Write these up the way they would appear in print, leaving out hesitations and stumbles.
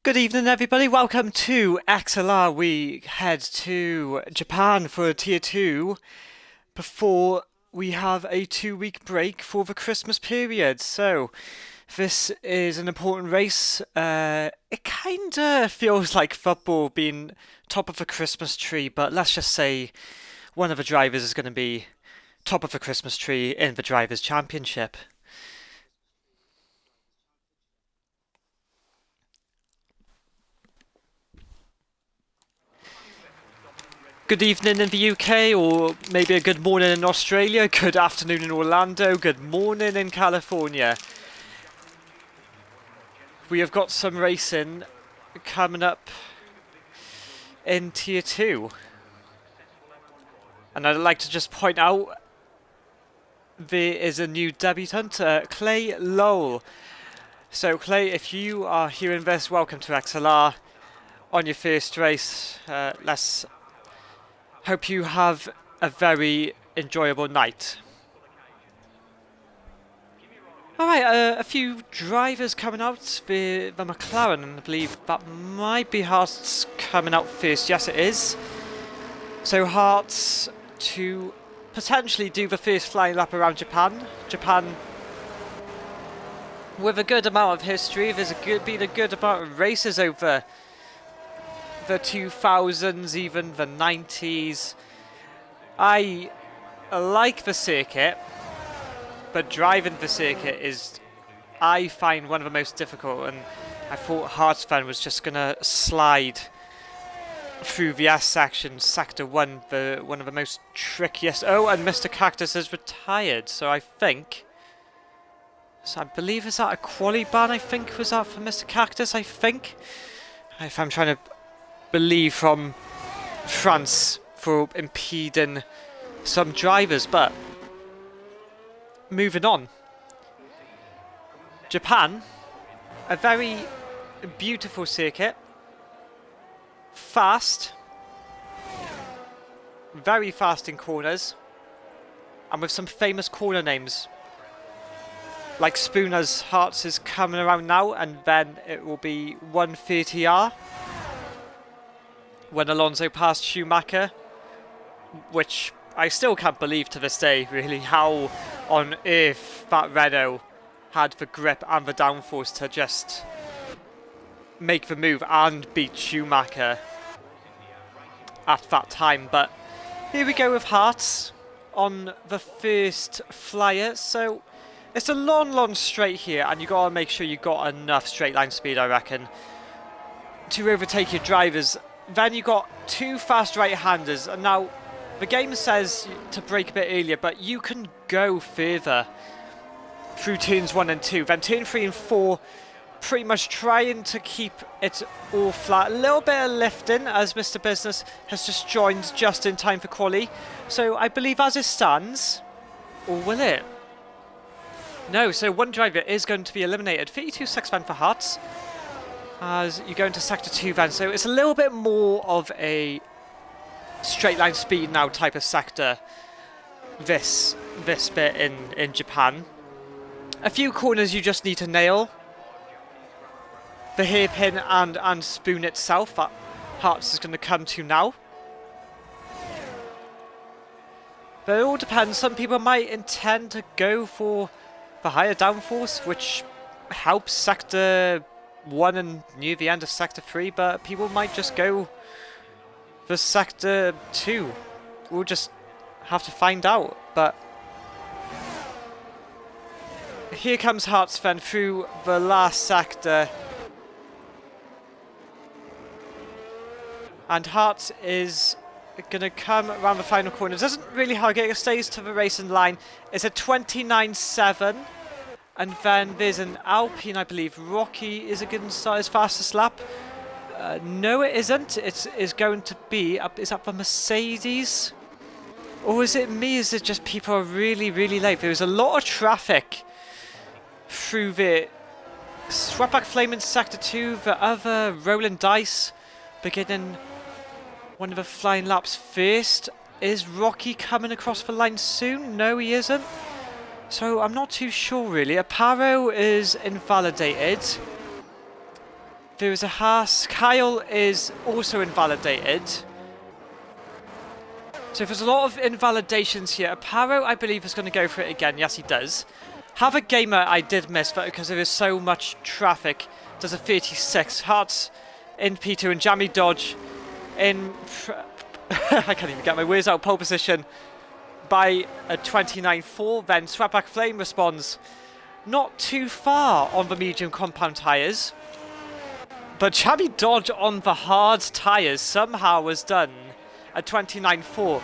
Good evening, everybody. Welcome to XLR. We head to Japan for Tier 2 before we have a 2-week break for the Christmas period. So, this is an important race. It kind of feels like football being top of the Christmas tree, but let's just say one of the drivers is going to be top of the Christmas tree in the Drivers' Championship. Good evening in the UK, or maybe a good morning in Australia, good afternoon in Orlando, good morning in California. We have got some racing coming up in Tier 2. And I'd like to just point out there is a new debutant, Clay Lowell. So Clay, if you are hearing this, welcome to XLR on your first race. Let's hope you have a very enjoyable night. Alright, a few drivers coming out. The McLaren, and I believe that might be Hart's coming out first. Yes, it is. So Hart's to potentially do the first flying lap around Japan. Japan with a good amount of history. There's been a good amount of races over the 2000s, even the 90s. I like the circuit, but driving the circuit is, I find, one of the most difficult, and I thought Hartsven was just going to slide through the S section, Sector 1, one of the most trickiest. Oh, and Mr. Cactus has retired, so I believe, is that a quali ban, I think, was that for Mr. Cactus, I think? If I'm trying to believe from France for impeding some drivers, but moving on. Japan, a very beautiful circuit, fast, very fast in corners, and with some famous corner names like Spooner's. Hearts is coming around now, and then it will be 130R when Alonso passed Schumacher, which I still can't believe to this day, really, how on earth that Renault had the grip and the downforce to just make the move and beat Schumacher at that time. But here we go with Hearts on the first flyer. So it's a long straight here, and you got to make sure you got enough straight line speed, I reckon, to overtake your drivers. Then you got two fast right-handers, and now the game says to brake a bit earlier, but you can go further through turns 1 and 2. Then turn 3 and 4, pretty much trying to keep it all flat. A little bit of lifting, as Mr. Business has just joined just in time for quali. So I believe as it stands, or will it? No, so one driver is going to be eliminated. 32.6 then for Hearts, as you go into Sector 2 then. So it's a little bit more of a straight line speed now type of sector, this bit in Japan. A few corners you just need to nail. The hairpin and spoon itself that Hearts is going to come to now. But it all depends. Some people might intend to go for the higher downforce, which helps Sector 1 and near the end of Sector 3, but people might just go for Sector 2. We'll just have to find out. But here comes Hartsven through the last sector, and Hearts is going to come around the final corner. It doesn't really hug it, it stays to the racing line. It's a 29.7. And then there's an Alpine, I believe. Rocky, is it going to start his fastest lap? No, it isn't. It's going to be up. Is that the Mercedes? Or is it me? Is it just people are really late? There was a lot of traffic through the Sweatback Flame in Sector 2. The other Rolling Dice beginning one of the flying laps first. Is Rocky coming across the line soon? No, he isn't. So I'm not too sure really. Aparo is invalidated. There is a Haas. Kyle is also invalidated. So there's a lot of invalidations here. Aparo, I believe, is going to go for it again. Yes, he does. Have a gamer I did miss, but because there is so much traffic, does a 36. Hearts in P2 and Jammy Dodge in... I can't even get my words out. Pole position by a 29.4. Then Sweatback Flame responds not too far on the medium compound tyres. But Jammy Dodge on the hard tyres somehow was done at 29.4.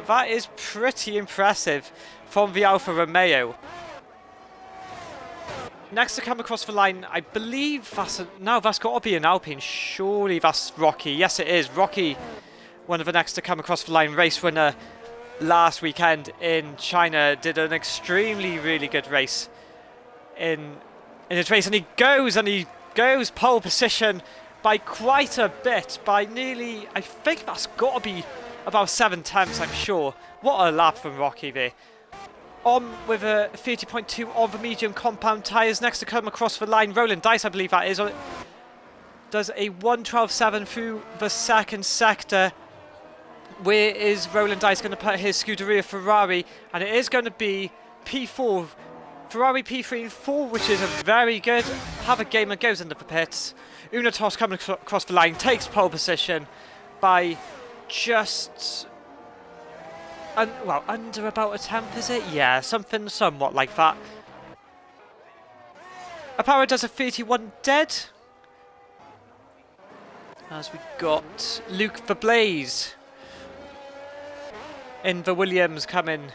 That is pretty impressive from the Alfa Romeo. Next to come across the line, I believe that's that's got to be an Alpine. Surely that's Rocky. Yes, it is. Rocky, one of the next to come across the line, race winner last weekend in China, did an extremely really good race in his race, and he goes pole position by quite a bit, by nearly, I think that's got to be about 7 tenths, I'm sure. What a lap from Rocky there. On with a 30.2 on the medium compound tyres. Next to come across the line, Roland Dice, I believe that is, does a 1:12.7 through the second sector. Where is Roland Dice going to put his Scuderia Ferrari? And it is going to be P4. Ferrari P3 and 4, which is a very good. Have a gamer goes into the pits. Unatos coming across the line, takes pole position by just... under about a tenth, is it? Yeah, something somewhat like that. Aparo does a 31 dead. As we got Luke the Blaze in the Williams coming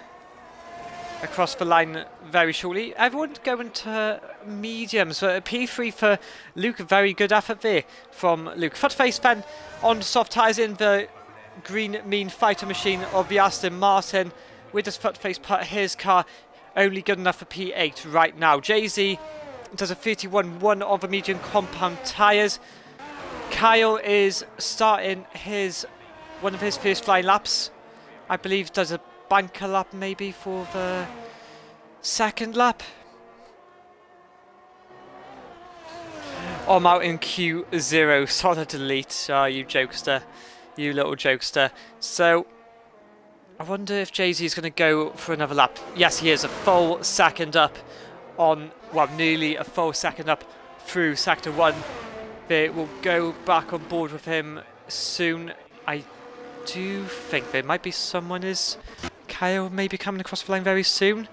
across the line very shortly. Everyone going to mediums. So a P3 for Luke. Very good effort there from Luke. Footface then on soft tyres in the green mean fighter machine of the Aston Martin. Where does Footface put his car? Only good enough for P8 right now. Jay-Z does a 31.1 on the medium compound tyres. Kyle is starting one of his first flying laps. I believe does a banker lap maybe for the second lap. I'm out in Q0. Solid delete. Oh, you jokester. You little jokester. So, I wonder if Jay-Z is going to go for another lap. Yes, he is a full second up on, well, nearly a full second up through Sector 1. They will go back on board with him soon. I do think there might be someone Kyle may be coming across the line very soon.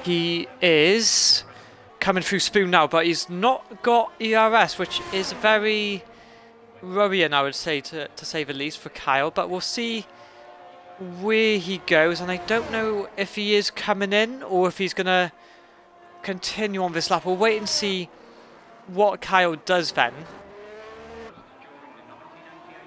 He is coming through Spoon now, but he's not got ERS, which is very worrying, I would say, to say the least, for Kyle. But we'll see where he goes, and I don't know if he is coming in or if he's going to continue on this lap. We'll wait and see what Kyle does then,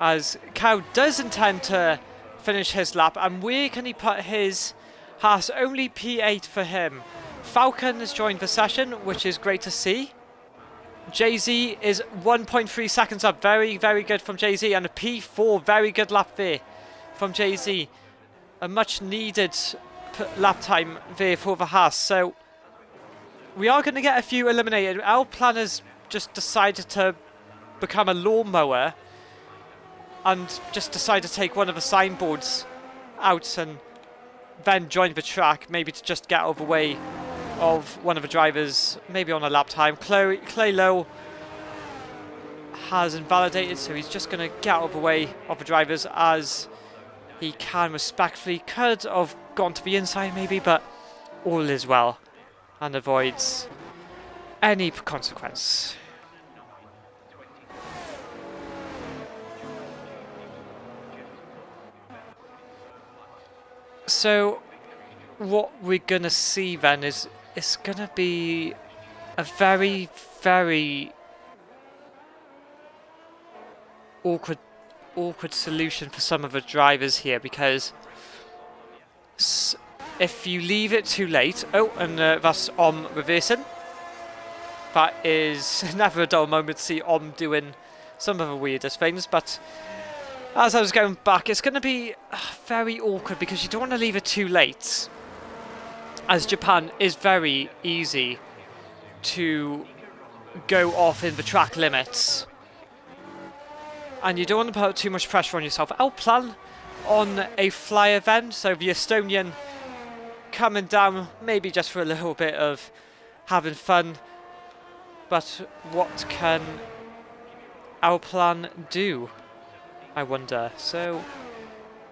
as Kyle does intend to finish his lap. And where can he put his Haas? Only P8 for him. Falcon has joined the session, which is great to see. Jay-Z is 1.3 seconds up. Very, very good from Jay-Z. And a P4, very good lap there from Jay-Z. A much needed lap time there for the Haas. So we are going to get a few eliminated. Our planners just decided to become a lawnmower and just decided to take one of the signboards out and then join the track, maybe to just get out of the way of one of the drivers, maybe on a lap time. Clay Lowe has invalidated, so he's just going to get out of the way of the drivers as he can respectfully. Could have gone to the inside maybe, but all is well and avoids any consequence. So what we're going to see then is it's going to be a very, very awkward solution for some of the drivers here, because if you leave it too late... Oh, and that's Om reversing. That is never a dull moment to see Om doing some of the weirdest things, but as I was going back, it's going to be very awkward because you don't want to leave it too late, as Japan is very easy to go off in the track limits. And you don't want to put too much pressure on yourself. I'll plan on a fly event, so the Estonian coming down, maybe just for a little bit of having fun. But what can our plan do, I wonder? So,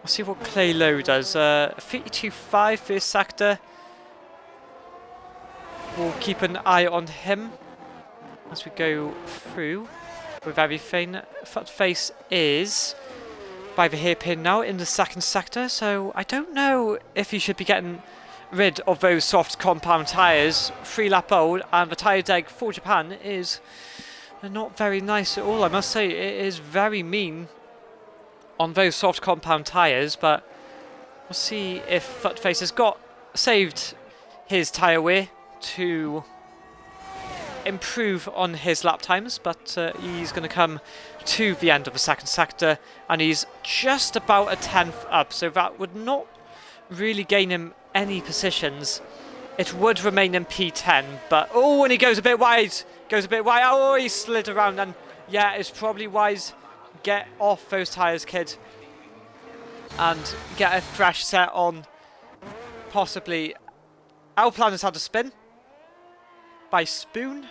we'll see what Clay Lowe does. 32.5 first sector. We'll keep an eye on him as we go through with everything. Footface is by the hairpin now in the second sector, so I don't know if he should be getting rid of those soft compound tyres. 3 lap old, and the tyre deg for Japan is not very nice at all. I must say, it is very mean on those soft compound tyres, but we'll see if Footface has saved his tyre wear to improve on his lap times, but he's going to come to the end of the second sector, and he's just about a tenth up, so that would not really gain him any positions. It would remain in P10, but oh, and he goes a bit wide. Oh, he slid around, and yeah, it's probably wise. Get off those tyres, kid, and get a fresh set on. Possibly. Our plan has had a spin by Spoon,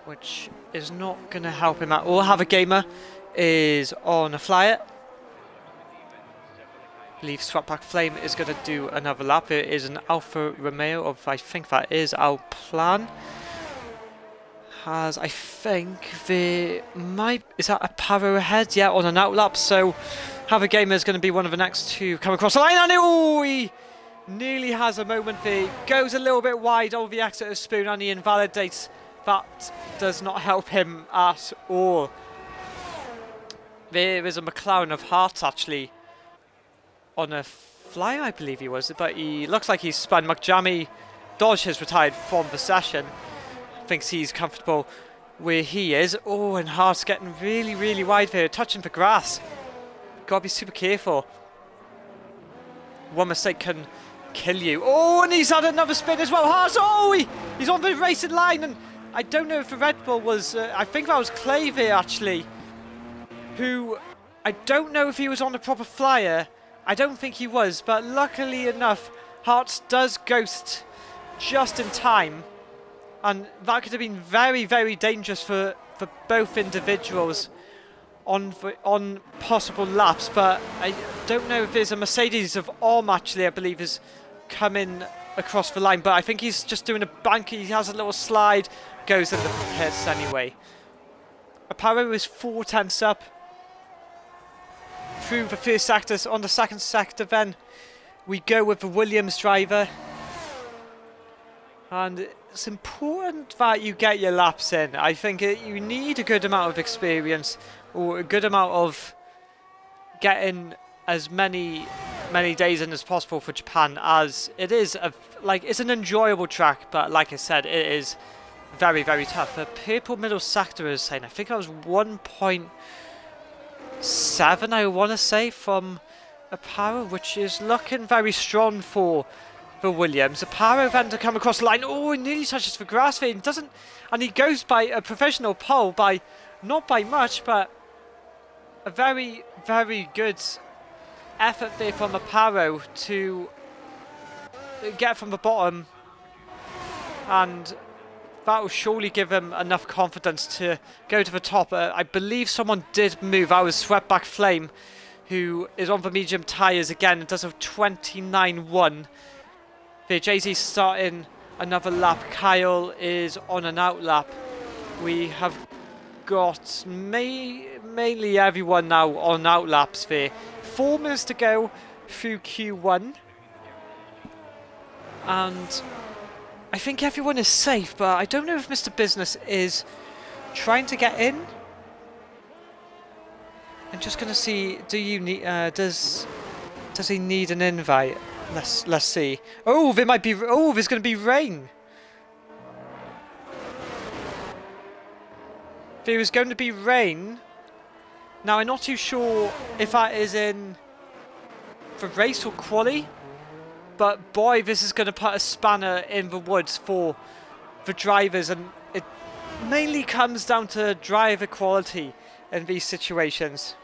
which is not going to help him at all. Have a Gamer is on a flyer. I believe Swapback Flame is going to do another lap. It is an Alfa Romeo of, I think that is our plan. I think there might, is that a Paro ahead? Yeah, on an outlap. So Have a Gamer is going to be one of the next to come across the line. And oh, he nearly has a moment there. Goes a little bit wide over the exit of Spoon, and he invalidates. That does not help him at all. There is a McLaren of Hearts actually on a fly, I believe he was, but he looks like he's spun. McJammy Dodge has retired from the session. Thinks he's comfortable where he is. Oh, and Hearts getting really, really wide there, touching the grass. Gotta be super careful. One mistake can kill you. Oh, and he's had another spin as well. Hearts, oh, he's on the racing line, and I don't know if the Red Bull was, I think that was Clay there actually, who, I don't know if he was on the proper flyer. I don't think he was, but luckily enough, Hearts does ghost just in time. And that could have been very, very dangerous for both individuals on possible laps. But I don't know if there's a Mercedes of Orm actually, I believe, is coming across the line. But I think he's just doing a bank. He has a little slide, goes in the pits anyway. Aparo is 4 tenths up through the first sector. On the second sector then we go with the Williams driver. And it's important that you get your laps in. I think you need a good amount of experience, or a good amount of getting as many days in as possible for Japan, as it is it's an enjoyable track, but like I said, it is very, very tough. The purple middle sector is saying, I think I was 1.7, I want to say, from Aparo, which is looking very strong for Williams. Aparo then to come across the line. Oh, he nearly touches the grass there. And he goes by a professional pole by, not by much, but a very, very good effort there from Aparo to get from the bottom. And that will surely give him enough confidence to go to the top. I believe someone did move. That was Sweatback Flame, who is on the medium tyres again and does a 29.1. The Jay-Z starting another lap. Kyle is on an outlap. We have got mainly everyone now on outlaps there. 4 minutes to go through Q1. And I think everyone is safe, but I don't know if Mr. Business is trying to get in. I'm just going to see, do you need, does he need an invite? Let's see. Oh, there might be, oh, there's going to be rain. There is going to be rain. Now, I'm not too sure if that is in the race or quali, but boy, this is going to put a spanner in the woods for the drivers, and it mainly comes down to driver quality in these situations.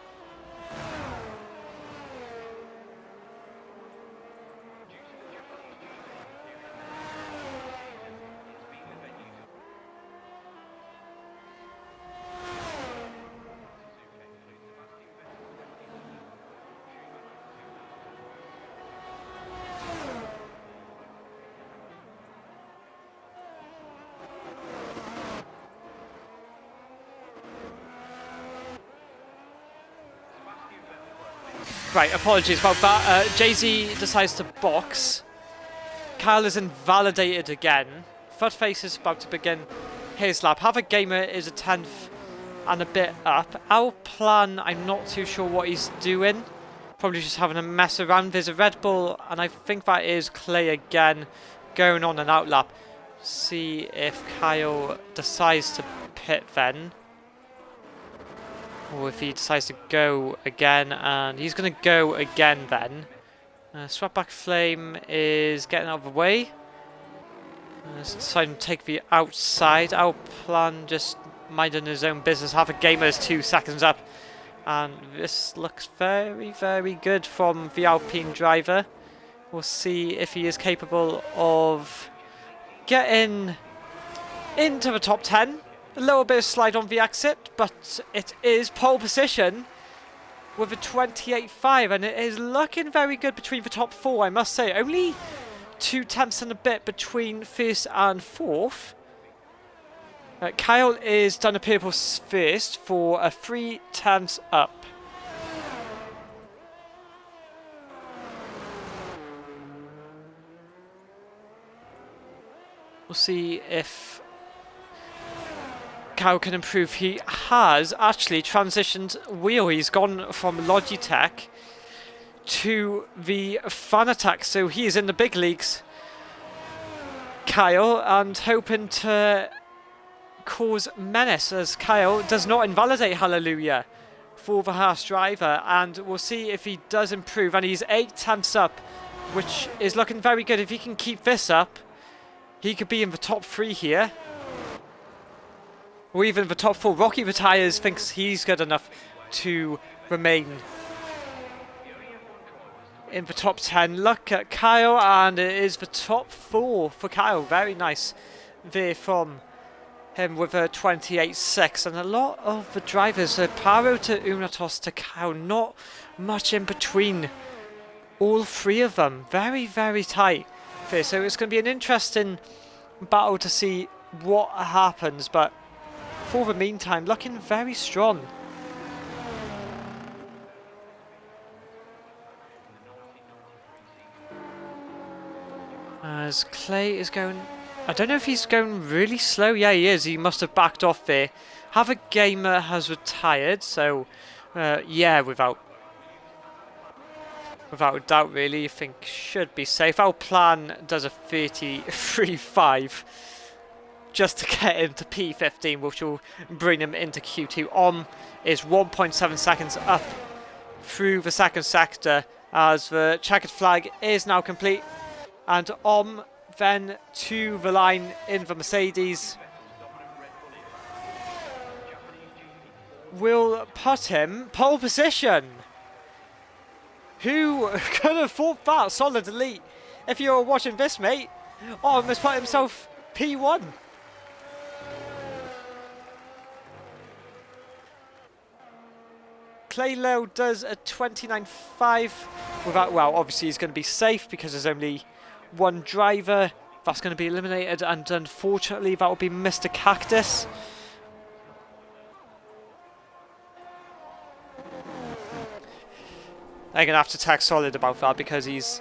Right, apologies about that. Jay-Z decides to box. Kyle is invalidated again. Footface is about to begin his lap. Have a Gamer is a 10th and a bit up. Our plan, I'm not too sure what he's doing. Probably just having a mess around. There's a Red Bull, and I think that is Clay again going on an out lap. See if Kyle decides to pit then. Or if he decides to go again, and he's going to go again then. Swapback Flame is getting out of the way. Deciding to take the outside. Our plan, just minding his own business. Have a Gamer is 2 seconds up. And this looks very, very good from the Alpine driver. We'll see if he is capable of getting into the top 10. A little bit of slide on the exit, but it is pole position with a 28.5, and it is looking very good between the top 4, I must say. Only 2 tenths and a bit between first and fourth. Kyle is done a purple first for a 3 tenths up. We'll see if Kyle can improve. He has actually transitioned wheel. He's gone from Logitech to the Fanatec, so he is in the big leagues, Kyle, and hoping to cause menace as Kyle does not invalidate Hallelujah for the Haas driver, and we'll see if he does improve, and he's 8 tenths up, which is looking very good. If he can keep this up, he could be in the top 3 here. Or even the top 4. Rocky Retires thinks he's good enough to remain in the top 10. Look at Kyle, and it is the top 4 for Kyle. Very nice there from him with a 28.6. And a lot of the drivers, Paro to Unatos to Kyle, not much in between all 3 of them. Very, very tight there. So it's going to be an interesting battle to see what happens, but for the meantime, looking very strong. As Clay is going, I don't know if he's going really slow. Yeah, he is. He must have backed off there. Have a Gamer has retired, so yeah, without a doubt, really, I think should be safe. Our plan does a 33.5. Just to get into P15, which will bring him into Q2. Is 1.7 seconds up through the second sector as the checkered flag is now complete. And then to the line in the Mercedes will put him pole position. Who could have thought that? Solid delete. If you're watching this, mate, has put himself P1. Clay Lowe does a 29.5 without, well, obviously he's going to be safe because there's only 1 driver that's going to be eliminated, and unfortunately that will be Mr. Cactus. I'm going to have to text Solid about that because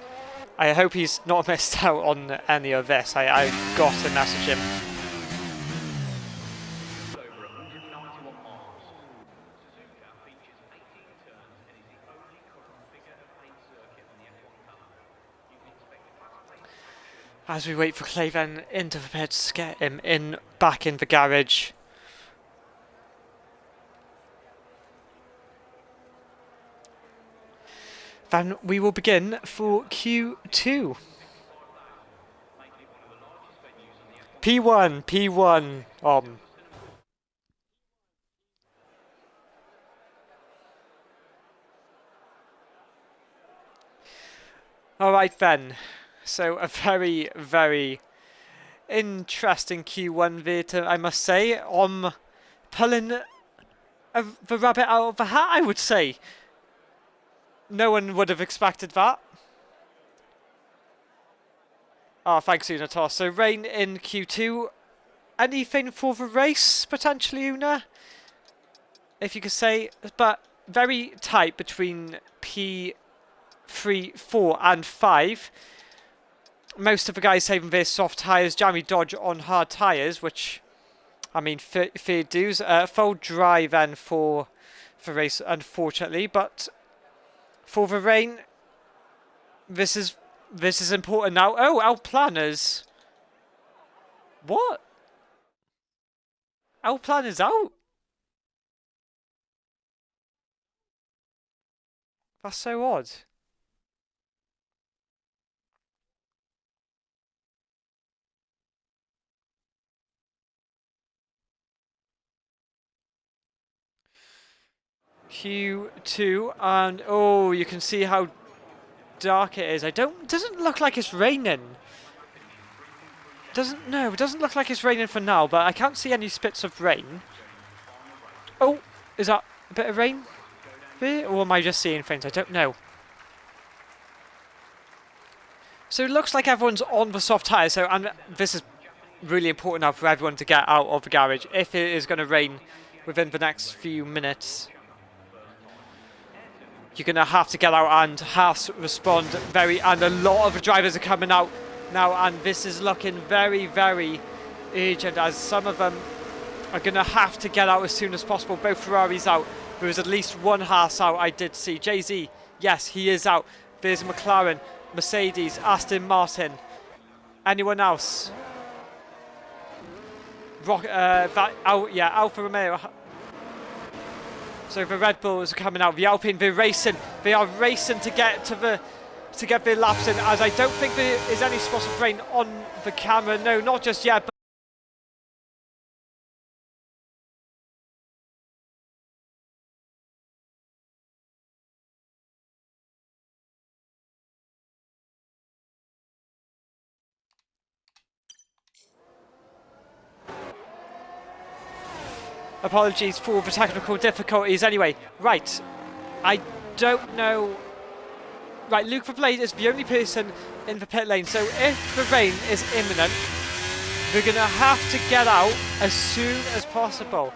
I hope he's not missed out on any of this. I've got to message him. As we wait for Clay then into the pits to get him back in the garage. Then we will begin for Q2. P1, P1. Alright then. So a very, very interesting Q1 there, I must say. Pulling the rabbit out of the hat, I would say. No one would have expected that. Oh, thanks, Unatos. So rain in Q2. Anything for the race, potentially, Una? If you could say. But very tight between P3, 4 and 5. Most of the guys saving their soft tyres. Jamie Dodge on hard tyres, which, I mean, fair dues. Full dry then for the race, unfortunately. But for the rain, this is important now. Oh, our planners. What? Our planner's out? That's so odd. Q2, and oh, you can see how dark it is. Doesn't look like it's raining. It doesn't look like it's raining for now, but I can't see any spits of rain. Oh, is that a bit of rain there, or am I just seeing things? I don't know. So it looks like everyone's on the soft tyre, so, and this is really important now for everyone to get out of the garage if it is going to rain within the next few minutes. You're going to have to get out and respond and a lot of the drivers are coming out now, and this is looking very, very urgent as some of them are going to have to get out as soon as possible. Both Ferraris out. There was at least one Haas out, I did see. Jay-Z, yes, he is out. There's McLaren, Mercedes, Aston Martin. Anyone else? Alfa Romeo. So the Red Bulls are coming out. The Alpine, they're racing. They are racing to get their laps in. As I don't think there is any spots of rain on the camera. No, not just yet. But apologies for the technical difficulties. Anyway, right. I don't know. Right, Luke Verblade is the only person in the pit lane. So if the rain is imminent, we're going to have to get out as soon as possible.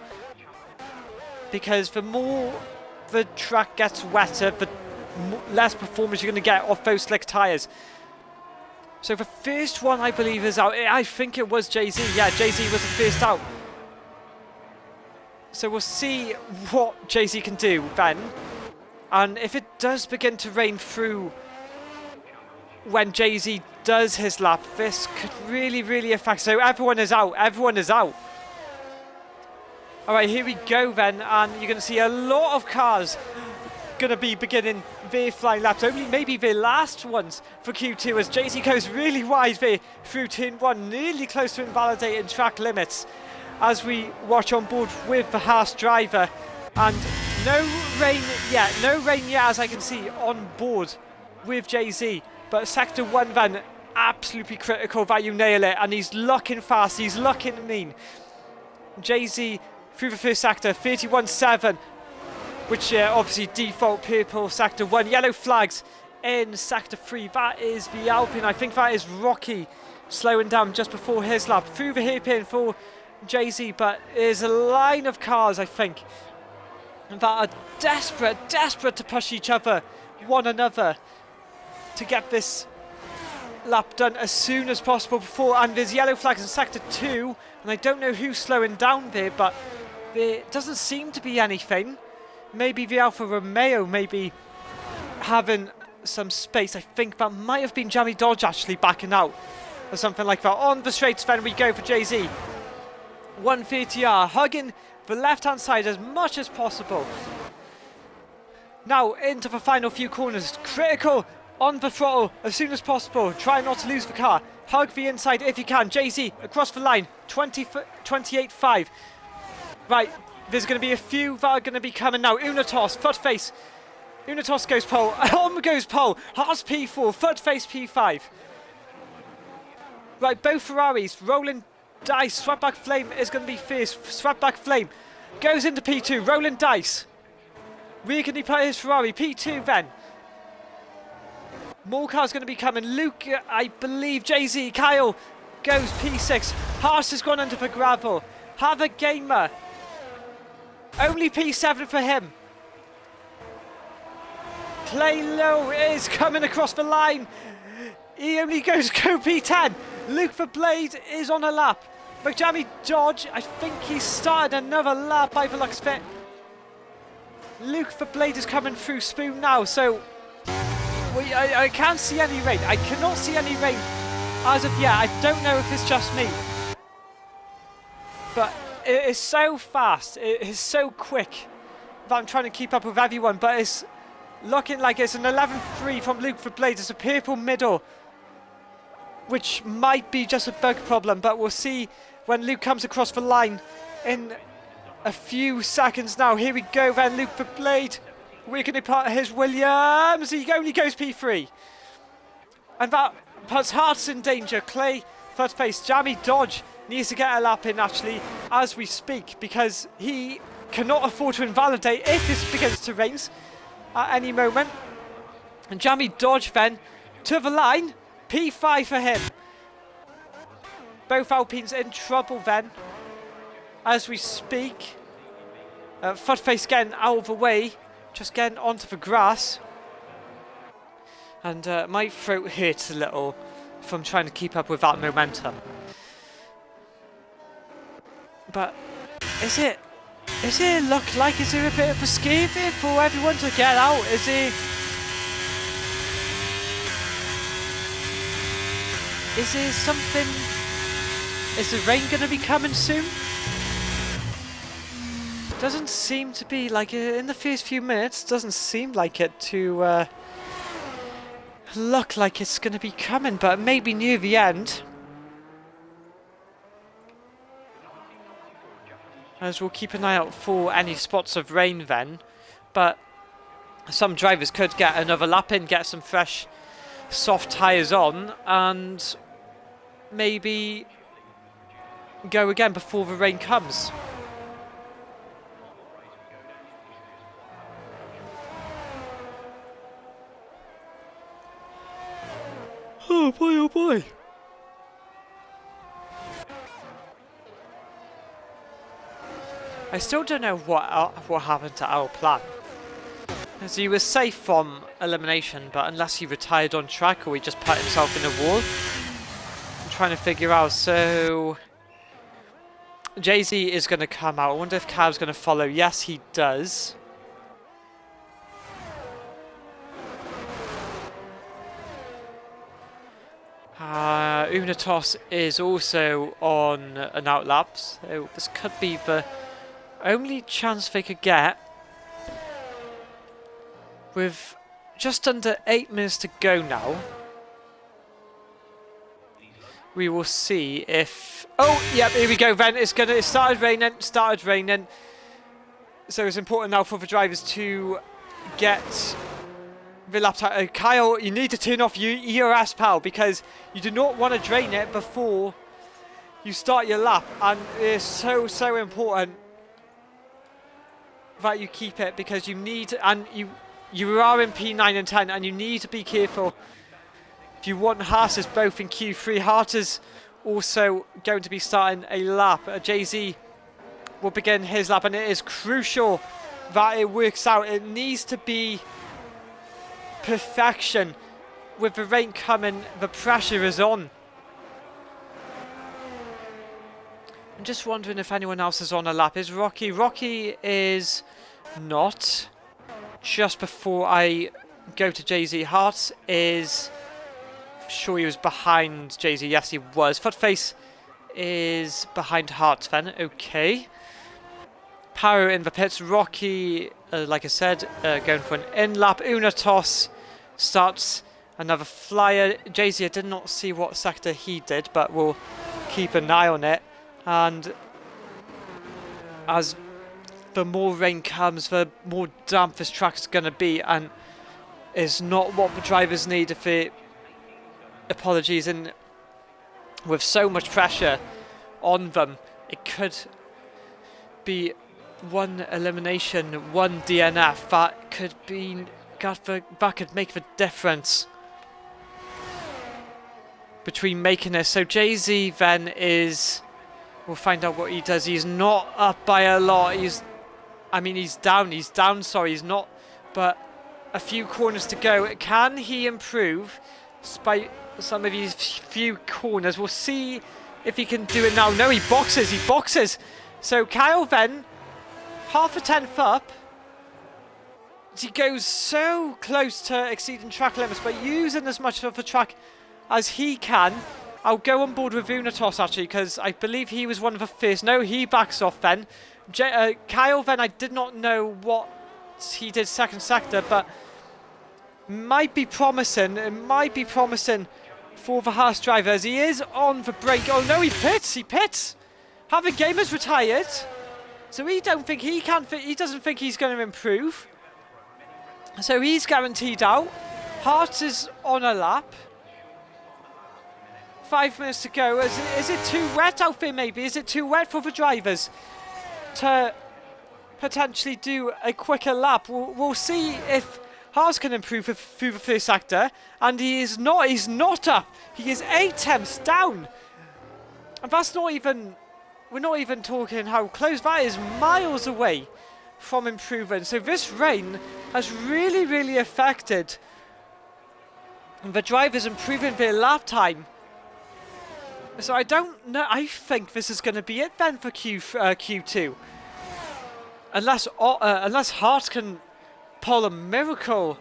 Because the more the track gets wetter, the less performance you're going to get off those slick tyres. So the first one, I believe, is out. I think it was Jay-Z. Yeah, Jay-Z was the first out. So we'll see what Jay-Z can do then. And if it does begin to rain through when Jay-Z does his lap, this could really, really affect. So everyone is out. Everyone is out. All right, here we go then. And you're going to see a lot of cars going to be beginning their flying laps. Only maybe their last ones for Q2 as Jay-Z goes really wide there through turn 1, nearly close to invalidating track limits. As we watch on board with the Haas driver, and no rain yet as I can see on board with Jay-Z, but sector 1 then absolutely critical that you nail it, and he's looking fast, he's looking mean. Jay-Z through the first sector, 31.7, which obviously default purple sector 1, yellow flags in sector 3, that is the Alpine, I think that is Rocky slowing down just before his lap, through the hairpin for Jay-Z, but there's a line of cars, I think, that are desperate to push one another, to get this lap done as soon as possible before, and there's yellow flags in sector 2, and I don't know who's slowing down there, but there doesn't seem to be anything. Maybe the Alfa Romeo maybe having some space. I think that might have been Jamie Dodge actually backing out, or something like that. On the straights then we go for Jay-Z. 130R, hugging the left-hand side as much as possible. Now into the final few corners, critical on the throttle as soon as possible. Try not to lose the car. Hug the inside if you can. Jay-Z across the line. 28.5. Right, there's going to be a few that are going to be coming now. Unatos, foot face. Unatos goes pole. On goes pole. Haas P4, foot face P5. Right, both Ferraris rolling dice. Swapback Flame is going to be fierce. Swapback Flame goes into P2. Rolling dice. Where can he put his Ferrari? P2 then. More cars going to be coming. Luke, I believe, Jay-Z, Kyle goes P6. Haas has gone under for gravel. Have a gamer. Only P7 for him. Play low is coming across the line. He only goes go P10. Luke for Blade is on a lap. McJammy Dodge, I think he started another lap by the looks of it. Luke for Blade is coming through Spoon now, so I can't see any rain. I cannot see any rain as of yet. I don't know if it's just me. But it is so fast, it is so quick that I'm trying to keep up with everyone, but it's looking like it's an 11.3 from Luke for Blade. It's a purple middle, which might be just a bug problem, but we'll see when Luke comes across the line in a few seconds now. Here we go then, Luke for Blade. We're going to put his Williams. He only goes P3. And that puts Hearts in danger. Clay, first face, Jammy Dodge needs to get a lap in actually as we speak, because he cannot afford to invalidate if this begins to rain at any moment. And Jammy Dodge then to the line. P5 for him. Both Alpines in trouble then as we speak. Footface getting out of the way, just getting onto the grass. And my throat hurts a little from trying to keep up with that momentum. But is it look like, is there a bit of a scare there for everyone to get out? Is there something? Is the rain going to be coming soon? Doesn't seem to be, like in the first few minutes, doesn't seem like it to look like it's going to be coming, but maybe near the end. As we'll keep an eye out for any spots of rain then, but some drivers could get another lap in, get some fresh soft tyres on, and maybe go again before the rain comes. Oh boy, oh boy. I still don't know what happened to our plan. As he was safe from elimination, but unless he retired on track or he just put himself in a wall. I'm trying to figure out, so Jay-Z is going to come out. I wonder if Cav's going to follow. Yes, he does. Unatos is also on an outlap, so this could be the only chance they could get. With just under 8 minutes to go now, we will see if... Oh, yeah, here we go then. It started raining. So it's important now for the drivers to get the lap time. Kyle, you need to turn off your ERS, pal, because you do not want to drain it before you start your lap. And it's so important that you keep it, because you need... And you are in P9 and 10, and you need to be careful if you want Haas both in Q3. Haas is also going to be starting a lap. Jay-Z will begin his lap, and it is crucial that it works out. It needs to be perfection. With the rain coming, the pressure is on. I'm just wondering if anyone else is on a lap. Is Rocky? Rocky is not. Just before I go to Jay-Z, Hart is... Sure he was behind Jay-Z. Yes, he was. Footface is behind Hart then. Okay. Power in the pits. Rocky, like I said, going for an in-lap. Unatos starts Another flyer. Jay-Z, I did not see what sector he did, but we'll keep an eye on it. And as the more rain comes, the more damp this track's going to be, and is not what the drivers need. If it, apologies, and with so much pressure on them, it could be one elimination, one DNF. That could be, that could make the difference between making this. So Jay-Z then is, we'll find out what he does. He's not up by a lot. He's down, sorry, he's not, but a few corners to go. Can he improve despite some of these few corners? We'll see if he can do it now. No, he boxes. So Kyle then, half a tenth up. He goes so close to exceeding track limits, but using as much of the track as he can. I'll go on board with Unatos actually, because I believe he was one of the first. No, he backs off then. Kyle then, I did not know what he did second sector, but might be promising. It might be promising for the Haas driver as he is on the brake. Oh no, he pits. Having Gamers retired, so he doesn't think he's going to improve. So he's guaranteed out. Hart is on a lap. 5 minutes to go. Is it too wet out there maybe? Is it too wet for the drivers to potentially do a quicker lap? We'll see if Haas can improve through the first sector. And he's not up. He is 8 tenths down. And that's not even, we're not even talking how close that is, miles away from improving. So this rain has really affected the drivers improving their lap time. So I don't know. I think this is going to be it then for Q2, unless Hart can pull a miracle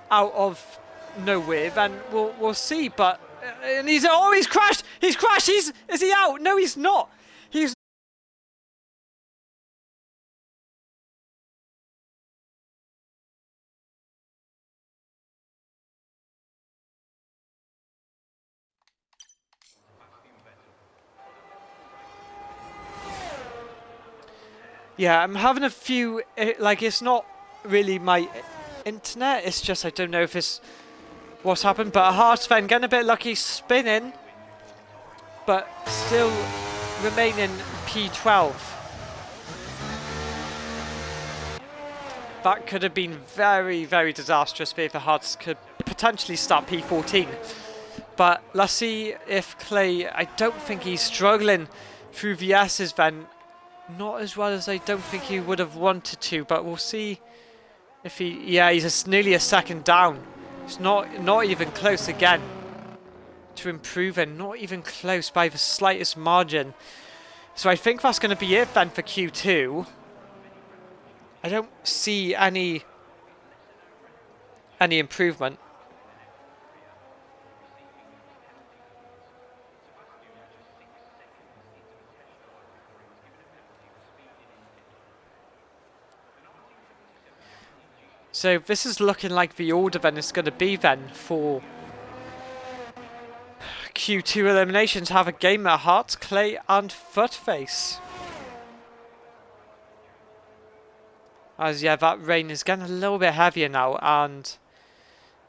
out of nowhere. Then we'll see. But and he's crashed. He's crashed. Is he out? No, he's not. He's. Yeah, I'm having a few, like, it's not really my internet, it's just I don't know if it's what's happened, but Hart's then getting a bit lucky spinning, but still remaining P12. That could have been very disastrous if the Harts could potentially start P14. But let's see if Clay, I don't think he's struggling through the S's then. Not as well as I don't think he would have wanted to, but we'll see if he... Yeah, he's nearly a second down. It's not even close again to improving. Not even close by the slightest margin. So I think that's going to be it then for Q2. I don't see any improvement. So this is looking like the order then is going to be then for Q2 eliminations. Have a game at Hart, Clay and Footface. As yeah, that rain is getting a little bit heavier now, and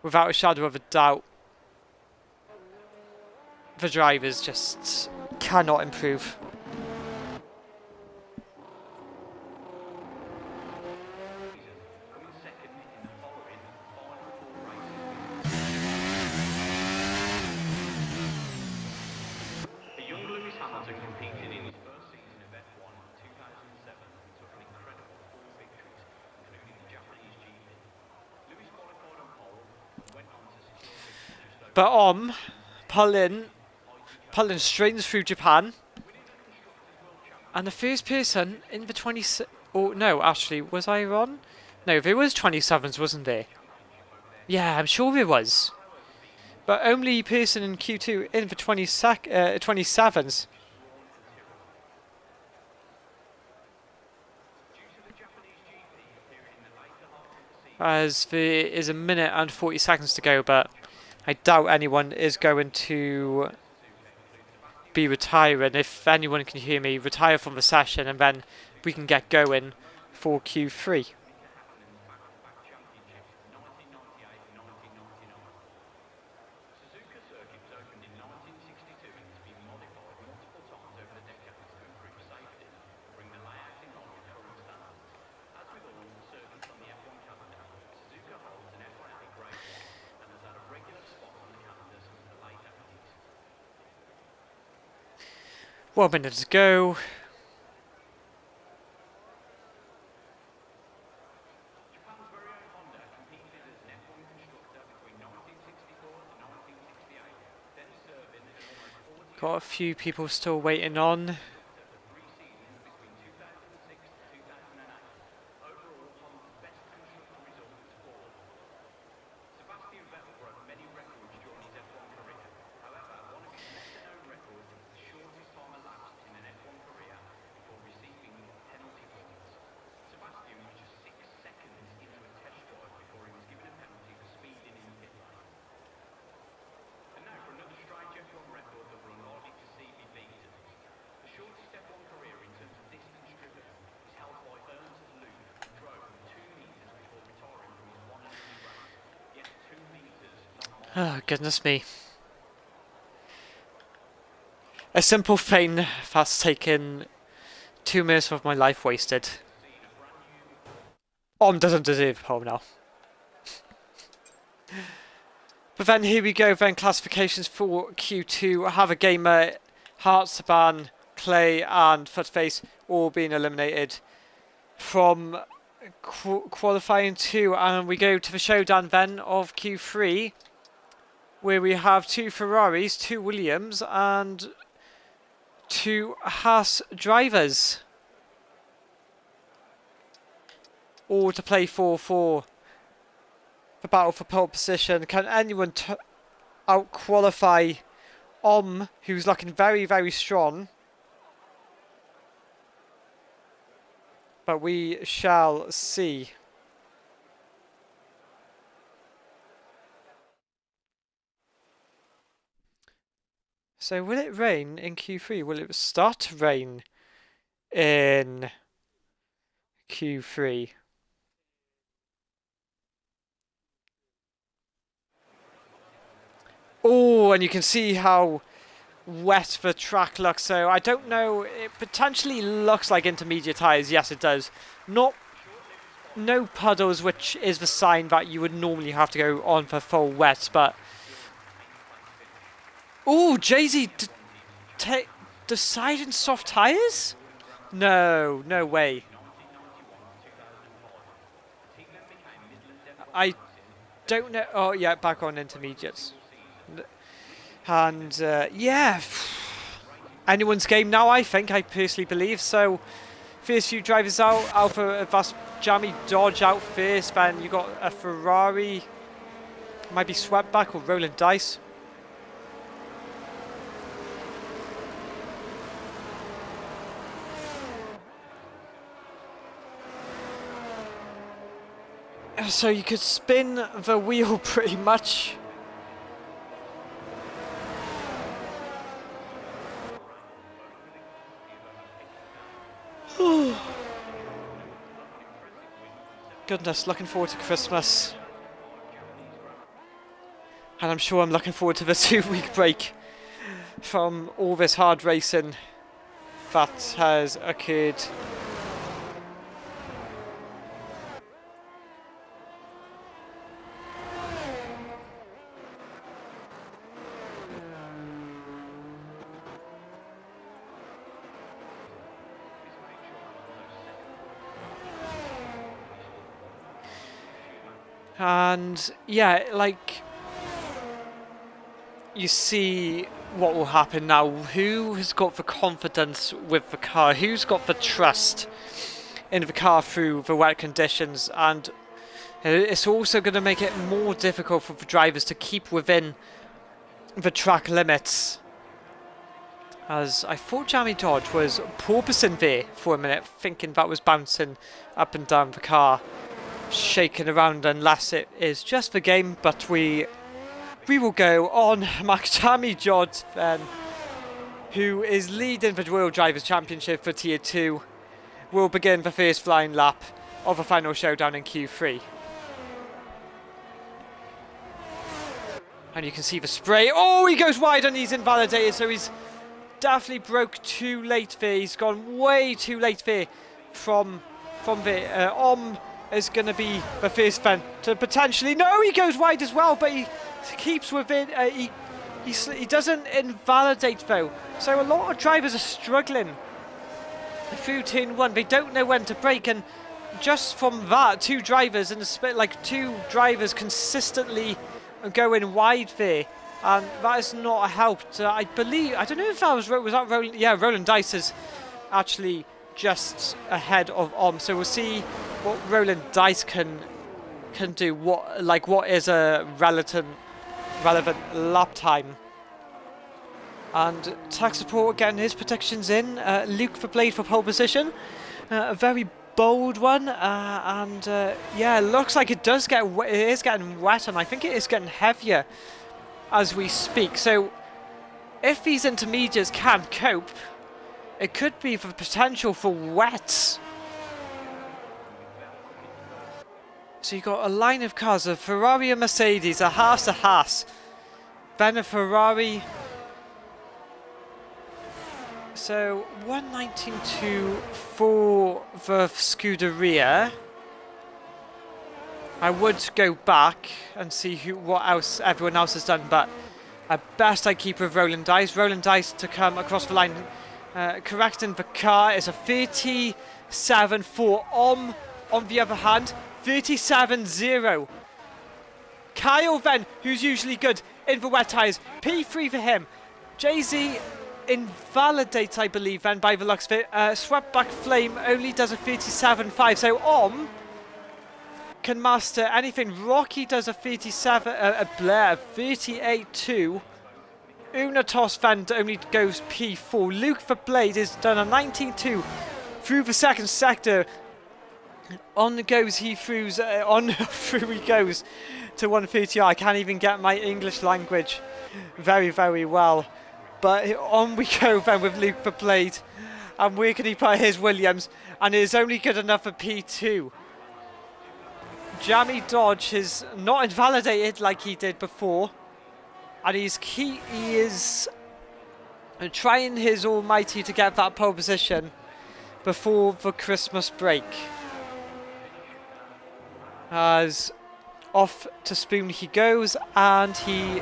without a shadow of a doubt, the drivers just cannot improve. But pulling straight through Japan, and the first person in the 26. Oh no, actually, was I wrong? No, there was 27s, wasn't there? Yeah, I'm sure there was. But only person in Q2 in the 27s. As there is a minute and 40 seconds to go, but I doubt anyone is going to be retiring. If anyone can hear me, retire from the session and then we can get going for Q3. One minute to go. Got a few people still waiting on. Oh, goodness me. A simple thing that's taken 2 minutes of my life wasted. Doesn't deserve pole now. But then here we go, then classifications for Q2. Have a gamer, Heartsaban, Clay and Footface all being eliminated from qualifying 2. And we go to the showdown then of Q3, where we have 2 Ferraris, 2 Williams and 2 Haas drivers. All to play for the battle for pole position. Can anyone out-qualify who's looking very, very strong? But we shall see. So will it rain in Q3? Will it start to rain in Q3? Oh, and you can see how wet the track looks. So I don't know. It potentially looks like intermediate tyres. Yes, it does. No puddles, which is the sign that you would normally have to go on for full wet. But oh, Jay-Z deciding soft tyres? No way. I don't know. Oh yeah, back on intermediates. And yeah, anyone's game now, I personally believe. So first few drivers out. Alpha, that's Jamie Dodge out first. Then you got a Ferrari, might be swept back or rolling dice. So you could spin the wheel pretty much. Goodness, looking forward to Christmas. And I'm sure I'm looking forward to the 2-week break from all this hard racing that has occurred. And yeah, like, you see what will happen now. Who has got the confidence with the car? Who's got the trust in the car through the wet conditions? And it's also going to make it more difficult for the drivers to keep within the track limits. As I thought Jamie Dodge was porpoising there for a minute, thinking that was bouncing up and down the car, shaking around, unless it is just the game. But we we will go on Jamie George then, who is leading the World Drivers' Championship for Tier 2, will begin the first flying lap of the final showdown in Q3. And you can see the spray. Oh, he goes wide and he's invalidated, so he's definitely broke too late there. He's gone way too late there from the is going to be the first fan to potentially... No, he goes wide as well, but he keeps within... He doesn't invalidate though. So a lot of drivers are struggling through turn 1. They don't know when to brake, and just from that, two drivers consistently going wide there, and that has not helped. I believe, I don't know if that was that Roland. Yeah, Roland Dice is actually just ahead of so we'll see what Roland Dice can do. What is a relevant lap time. And Tech Support getting his predictions in. Luke for Blade for pole position, a very bold one, and yeah, looks like it is getting wet, and I think it is getting heavier as we speak. So if these intermediates can't cope, it could be the potential for wet. So you've got a line of cars, a Ferrari, a Mercedes, a Haas, then a Ferrari. So 119.2 for the Scuderia. I would go back and see what else everyone else has done, but at best I keep with Roland Dice. Roland Dice to come across the line, correcting the car is a 37 for on the other hand, 37.0. Kyle then, who's usually good in the wet tyres, P3 for him. Jay-Z invalidates, I believe, then by the looks of it. Swept back Flame only does a 37.5, so can master anything. Rocky does a 37, Blair 38.2. Unatos then only goes P4. Luke for Blade is done a 19.2 through the second sector. On goes he through he goes to 130. I can't even get my English language very, very well. But on we go then with Luke for Blade. And where can he put his Williams? And it is only good enough for P2. Jamie Dodge is not invalidated like he did before. And he is trying his almighty to get that pole position before the Christmas break. As off to Spoon he goes, and he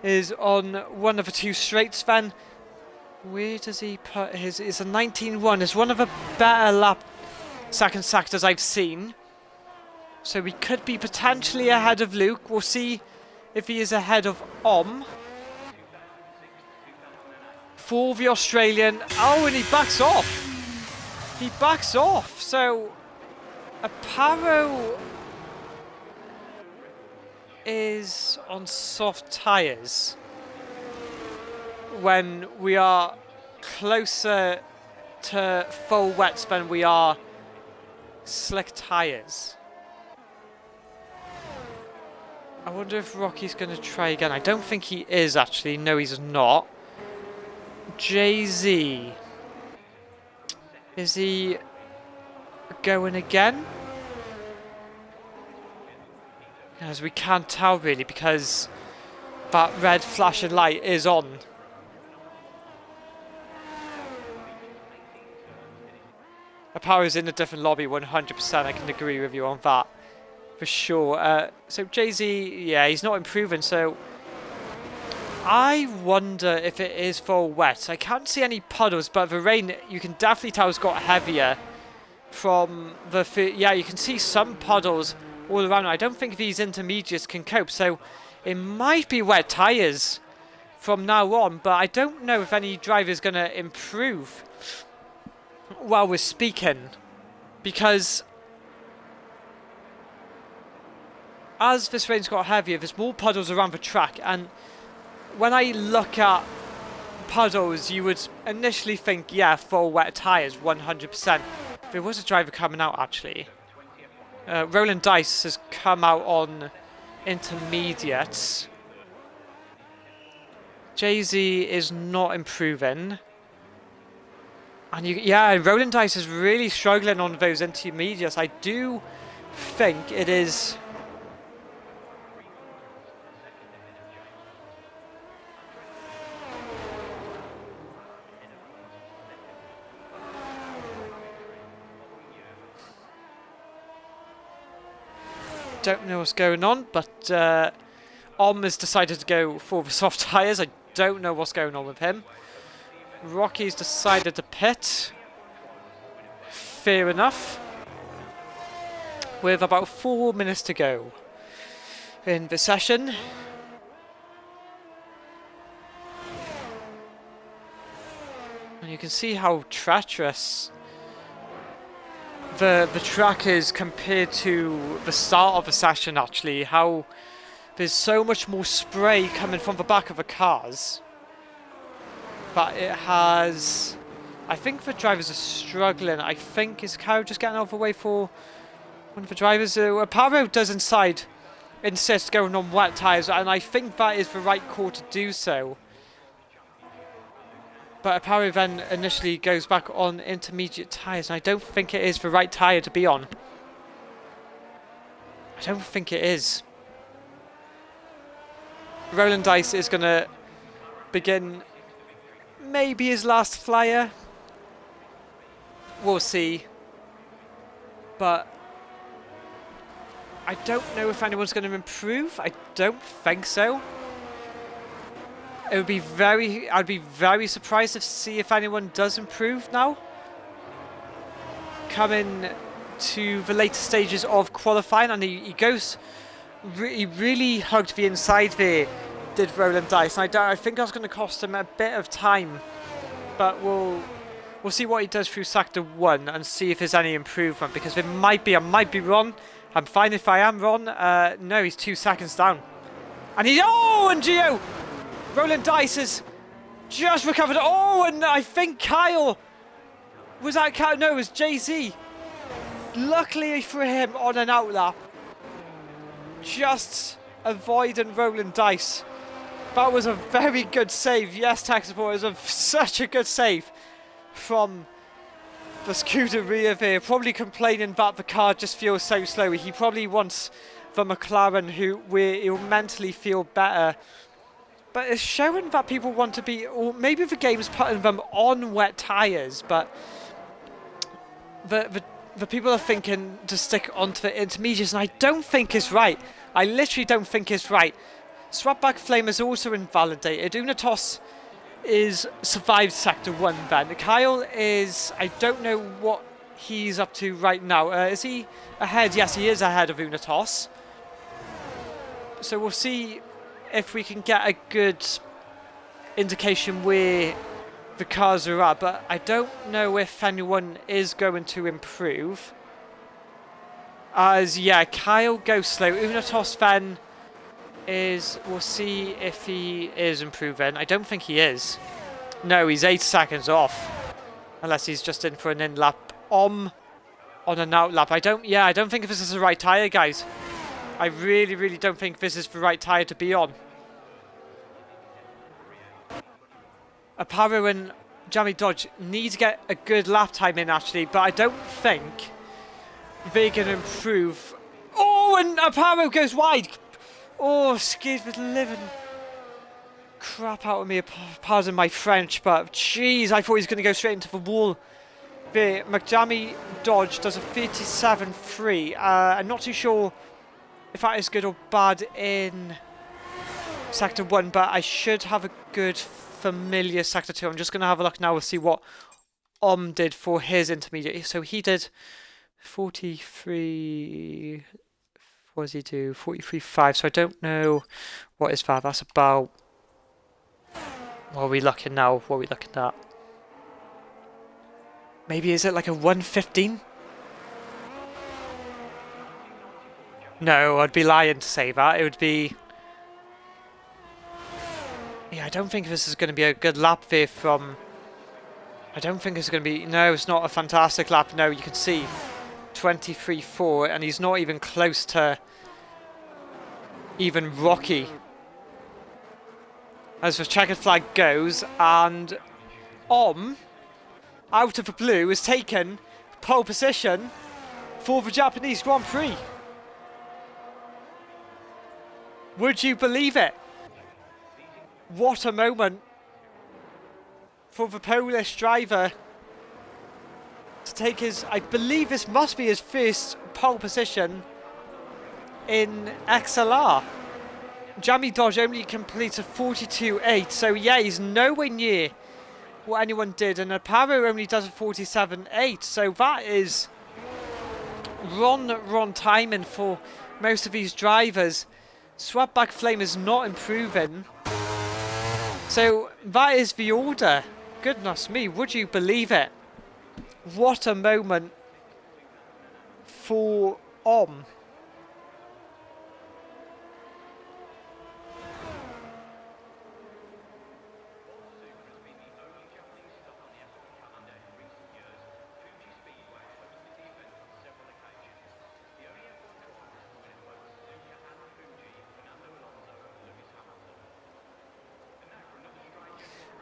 is on one of the two straights then. Where does he put his... It's a 19.1. It's one of the better second sectors I've seen. So we could be potentially ahead of Luke. We'll see if he is ahead of for the Australian. Oh, and he backs off. He backs off. So Aparo is on soft tyres when we are closer to full wets than we are slick tyres. I wonder if Rocky's going to try again. I don't think he is actually. No, he's not. Jay-Z. Is he going again? As we can't tell really, because that red flashing light is on. Apara's in a different lobby 100%. I can agree with you on that for sure. So Jay-Z, yeah, he's not improving, so I wonder if it is full wet. I can't see any puddles, but the rain, you can definitely tell, has got heavier from the... Yeah, you can see some puddles all around. I don't think these intermediates can cope, so it might be wet tyres from now on, but I don't know if any driver is going to improve while we're speaking, because as this rain's got heavier, there's more puddles around the track, and when I look at puddles, you would initially think, yeah, full wet tyres, 100%. There was a driver coming out, actually. Roland Dice has come out on intermediates. Jay-Z is not improving. And yeah, Rolling Dice is really struggling on those intermediates. I do think it is... Don't know what's going on, but has decided to go for the soft tyres. I don't know what's going on with him. Rocky's decided to pit. Fair enough. With about 4 minutes to go in the session. And you can see how treacherous the track is compared to the start of the session, actually. How there's so much more spray coming from the back of the cars. But it has... I think the drivers are struggling. I think is Caro just getting out of the way for one of the drivers. Aparo does insist going on wet tyres, and I think that is the right call to do so. But Aparo then initially goes back on intermediate tyres, and I don't think it is the right tyre to be on. I don't think it is. Roland Dice is going to begin maybe his last flyer. We'll see. But I don't know if anyone's going to improve. I don't think so. It would be I'd be very surprised to see if anyone does improve now. Coming to the later stages of qualifying, and he really hugged the inside there, did Roland Dice. And I think that's going to cost him a bit of time, but we'll see what he does through sector 1 and see if there's any improvement, because I might be wrong. I'm fine if I am wrong. No, he's 2 seconds down, and and Gio! Roland Dice has just recovered. Oh, and I think Kyle... Was that Kyle? No, it was Jay-Z. Luckily for him, on an outlap. Just avoiding Roland Dice. That was a very good save. Yes, tech support, it was such a good save from the Scuderia there. Probably complaining that the car just feels so slow. He probably wants the McLaren where he'll mentally feel better. But it's showing that people want to be, or maybe the game's putting them on wet tyres, but the people are thinking to stick onto the intermediates, and I don't think it's right. I literally don't think it's right. Swapback Flame is also invalidated. Unatos is survived sector 1 then. Kyle is, I don't know what he's up to right now. Is he ahead? Yes, he is ahead of Unatos. So we'll see if we can get a good indication where the cars are at, but I don't know if anyone is going to improve. As yeah, Kyle goes slow. Unatos then is, we'll see if he is improving. I don't think he is. No, he's 8 seconds off, unless he's just in for an in-lap on an out-lap. I don't think this is the right tyre, guys. I really don't think this is the right tyre to be on. Aparo and Jamie Dodge need to get a good lap time in, actually, but I don't think they can improve. Oh, and Aparo goes wide. Oh, scared the living crap out of me, pardon my French, but jeez, I thought he was going to go straight into the wall. The McJamie Dodge does a 37.3. I'm not too sure if that is good or bad in sector 1, but I should have a good familiar sector 2. I'm just going to have a look now and see what did for his intermediate. So he did 43. What does he do? 43.5. So I don't know what is that. That's about. What are we looking now? What are we looking at? Maybe is it like a 115? No, I'd be lying to say that. It would be. Yeah, I don't think this is going to be a good lap there from... I don't think it's going to be... No, it's not a fantastic lap. No, you can see 23.4, and he's not even close to even Rocky. as the checkered flag goes, and out of the blue, has taken pole position for the Japanese Grand Prix. Would you believe it? What a moment for the Polish driver to take his, I believe this must be his first pole position in XLR. Jamie Dodge only completed 42.8, so yeah, he's nowhere near what anyone did, and Aparo only does a 47.8, so that is wrong timing for most of these drivers. Swept back flame is not improving, so that is the order. Goodness me, would you believe it? What a moment for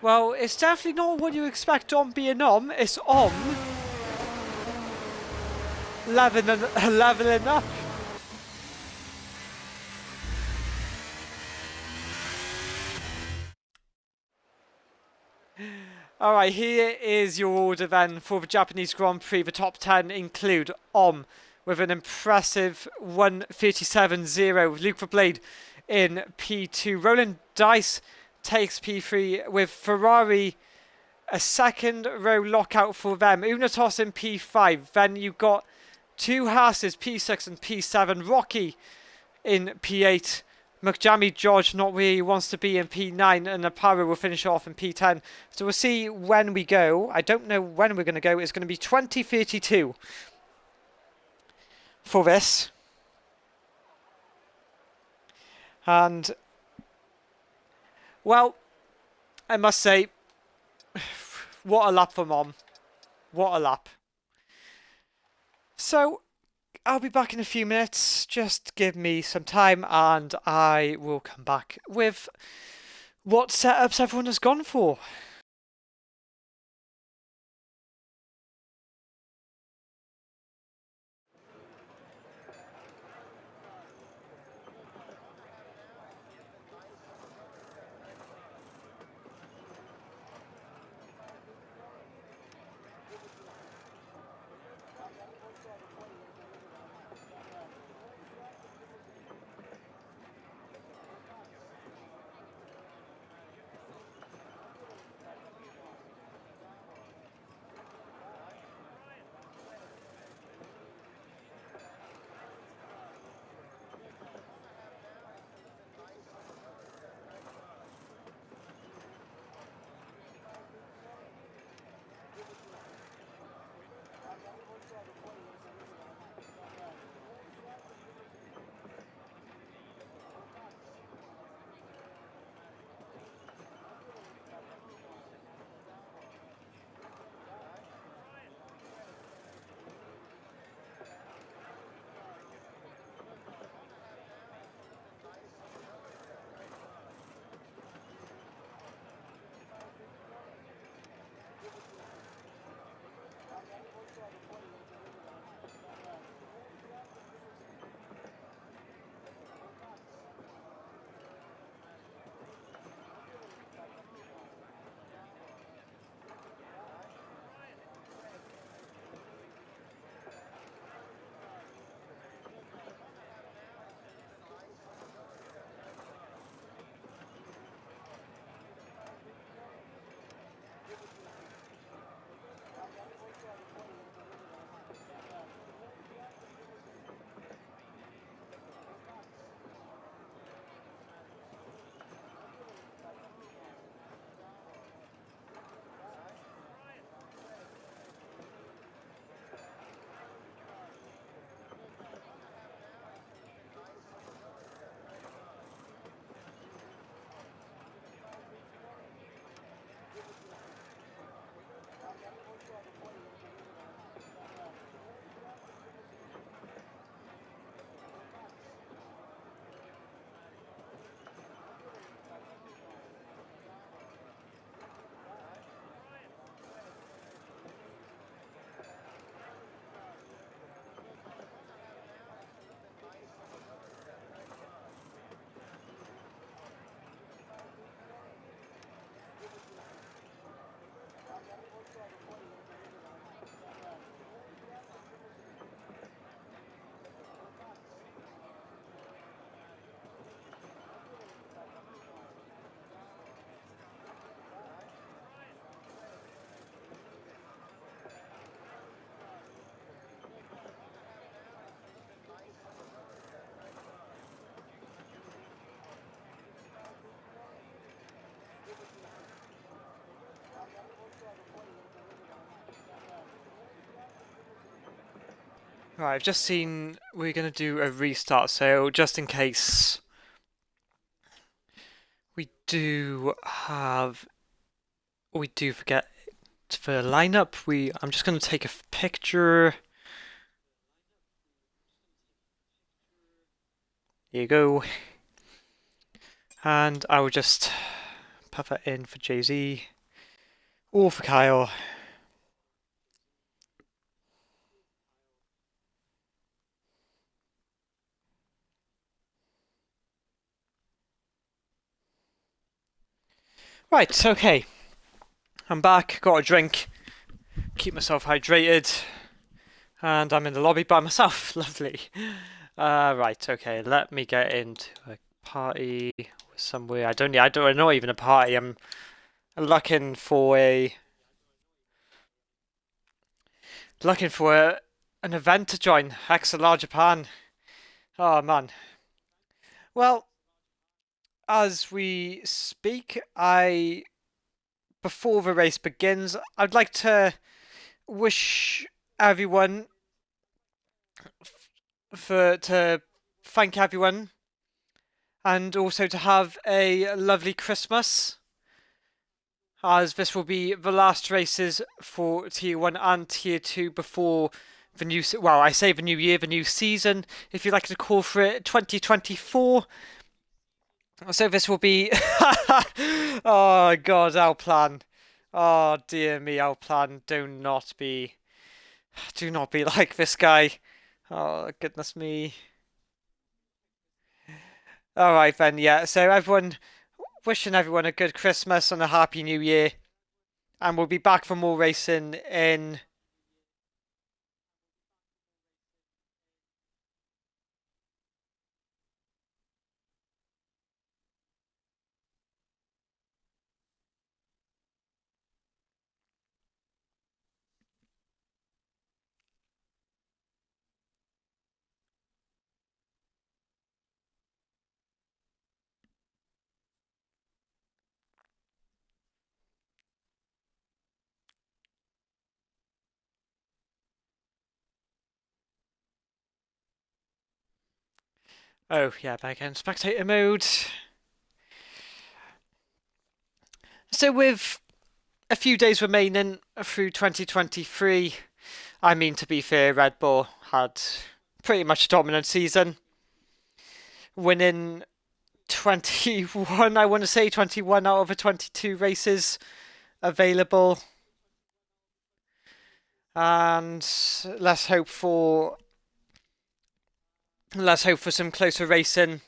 Well, it's definitely not what you expect being it's leveling up. Alright, here is your order then for the Japanese Grand Prix. The top 10 include with an impressive 1:37.0. Luke Verblade in P2. Roland Dice takes P3 with Ferrari a second row lockout for them. Unatos in P5. Then you got two Haas's, P6 and P7. Rocky in P8. McJammy George not where he wants to be in P9, and Aparo will finish off in P10. So we'll see when we go. I don't know when we're going to go. It's going to be 2032 for this. And, well, I must say, what a lap for Mom. What a lap. So, I'll be back in a few minutes. Just give me some time and I will come back with what setups everyone has gone for. Right, I've just seen we're going to do a restart, so just in case we do forget for lineup, I'm just going to take a picture. Here you go. And I will just put that in for Jay-Z or for Kyle. Right, okay. I'm back, got a drink, keep myself hydrated, and I'm in the lobby by myself. Lovely. Right, okay, let me get into a party somewhere. I don't know even a party. I'm looking for an event to join. XLR Japan. Oh man. Well, as we speak, before the race begins, I'd like to wish everyone to thank everyone and also to have a lovely Christmas, as this will be the last races for Tier 1 and Tier 2 before the new, well, I say the new year, the new season, if you like to call for it, 2024. So this will be, oh God, our plan. Oh dear me, our plan. Do not be like this guy. Oh goodness me. All right then, yeah. So everyone, wishing everyone a good Christmas and a happy New Year, and we'll be back for more racing in. Oh yeah, back in spectator mode. So with a few days remaining through 2023, I mean to be fair, Red Bull had pretty much a dominant season, winning 21, I want to say 21 out of the 22 races available. And let's hope for some closer racing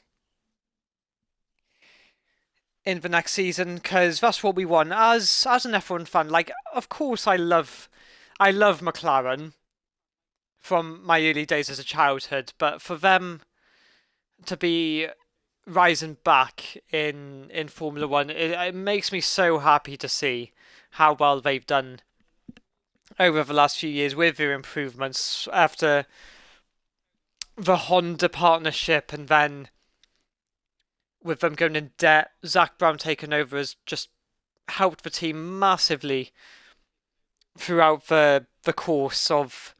in the next season, because that's what we want as an F1 fan. Like, of course, I love McLaren from my early days as a childhood, but for them to be rising back in Formula One, it makes me so happy to see how well they've done over the last few years with their improvements after the Honda partnership, and then with them going in debt, Zach Brown taking over has just helped the team massively throughout the course of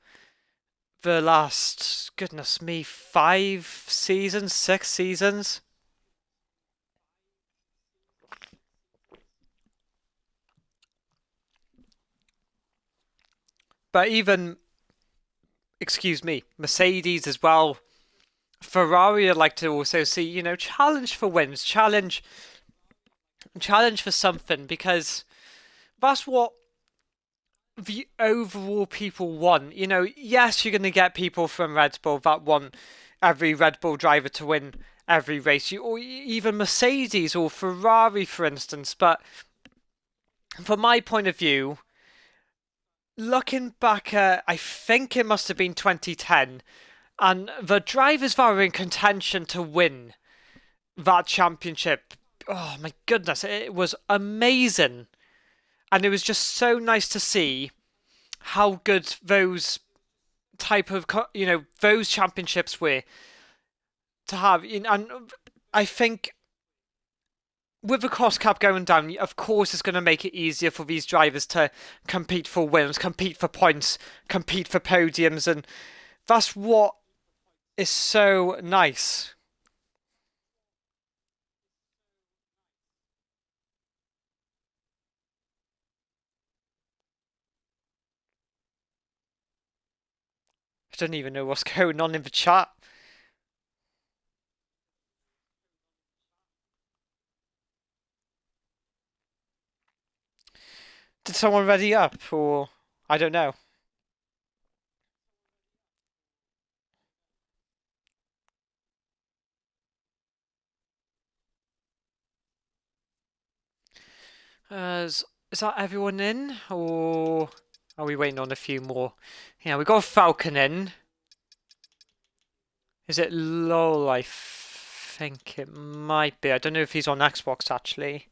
the last, goodness me, 5 seasons, 6 seasons. But even, excuse me, Mercedes as well. Ferrari, I'd like to also see, challenge for wins, challenge for something, because that's what the overall people want. Yes, you're going to get people from Red Bull that want every Red Bull driver to win every race, or even Mercedes or Ferrari, for instance. But from my point of view, looking back at, I think it must have been 2010, and the drivers that were in contention to win that championship, oh my goodness, it was amazing. And it was just so nice to see how good those type of, those championships were to have. And I think with the cost cap going down, of course, it's going to make it easier for these drivers to compete for wins, compete for points, compete for podiums, and That's what is so nice. I don't even know what's going on in the chat. Did someone ready up, or I don't know. Is that everyone in, or are we waiting on a few more? Yeah, we got a Falcon in. Is it Lowell? I think it might be. I don't know if he's on Xbox actually.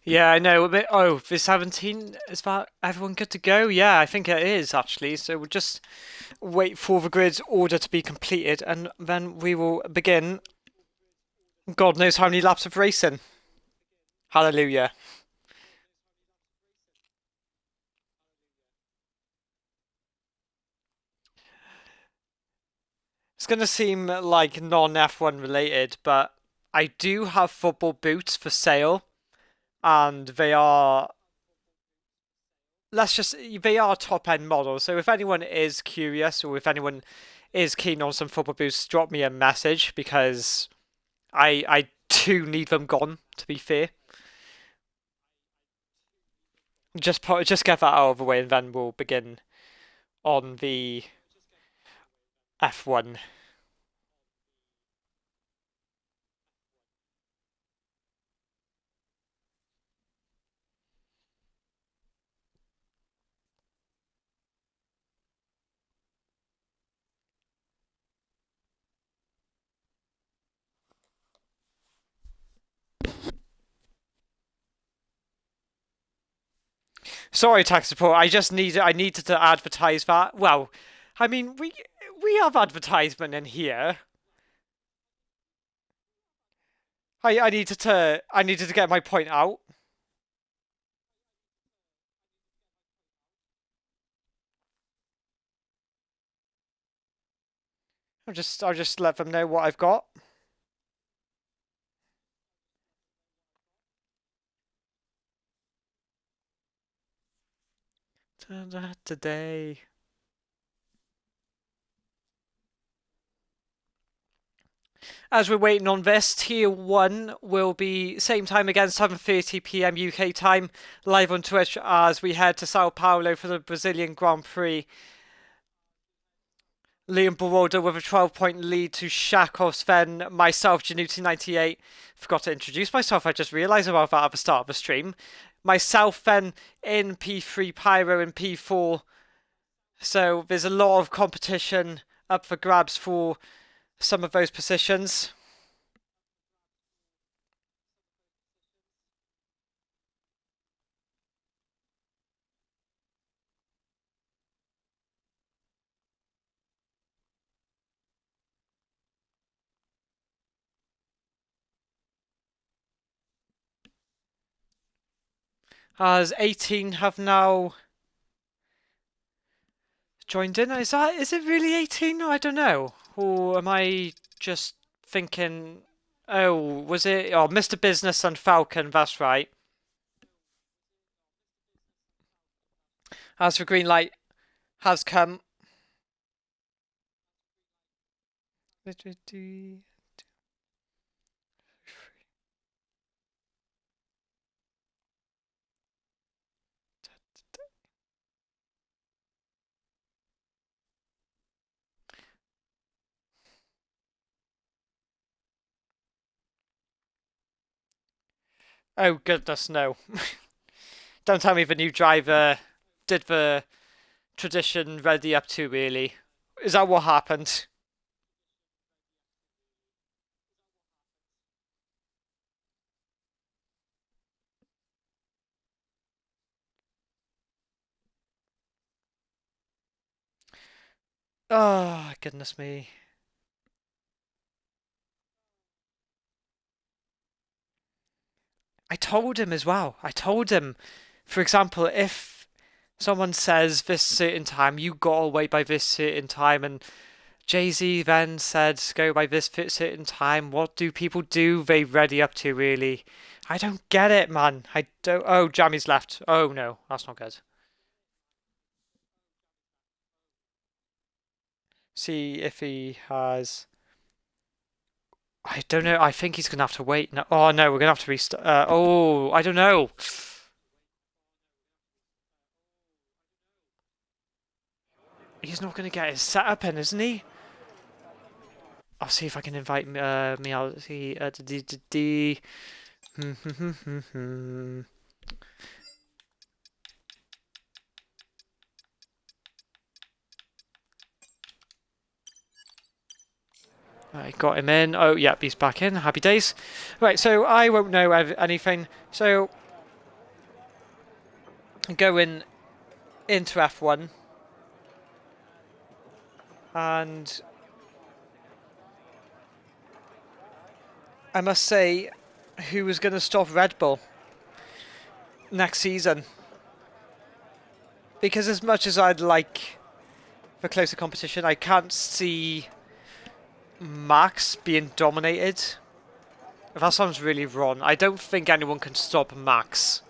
Yeah, I know. Oh, the 17 is that everyone good to go? Yeah, I think it is actually. So we'll just wait for the grid's order to be completed, and then we will begin. God knows how many laps of racing. Hallelujah. It's gonna seem like non-F1 related, but I do have football boots for sale, and they are, let's just, they are top end models. So if anyone is curious, or if anyone is keen on some football boots, drop me a message because I do need them gone. To be fair, just get that out of the way, and then we'll begin on the F1. Sorry, tech support. I needed to advertise that. Well, I mean we have advertisement in here. I needed to get my point out. I'll just let them know what I've got. Today. As we're waiting on this, Tier 1 will be same time again, 7:30 p.m. UK time, live on Twitch as we head to Sao Paulo for the Brazilian Grand Prix. Liam Baroda with a 12-point lead to Shakos, then myself, Januti98. Forgot to introduce myself, I just realised about that at the start of the stream. Myself then in P3, Pyro in P4. So there's a lot of competition up for grabs for some of those positions. As 18 have now joined in. Is it really 18? I don't know. Or am I just thinking, oh, was it? Oh, Mr. Business and Falcon, that's right. As for green light has come. Oh goodness, no. Don't tell me the new driver did the tradition ready up too early. Is that what happened? Oh, goodness me. I told him as well. I told him, for example, if someone says this certain time, you got away by this certain time, and Jay-Z then said go by this certain time, what do people do? They ready up too early. I don't get it, man. I don't. Oh, Jammy's left. Oh no, that's not good. See if he has. I don't know. I think he's gonna have to wait. No. Oh no, we're gonna have to restart. Oh, I don't know. He's not gonna get his setup in, isn't he? I'll see if I can invite me out. See, I got him in. Oh, yep, he's back in. Happy days. Right, so I won't know anything. So going into F1 and I must say, who was going to stop Red Bull next season? Because as much as I'd like the closer competition, I can't see Max being dominated. That sounds really wrong. I don't think anyone can stop Max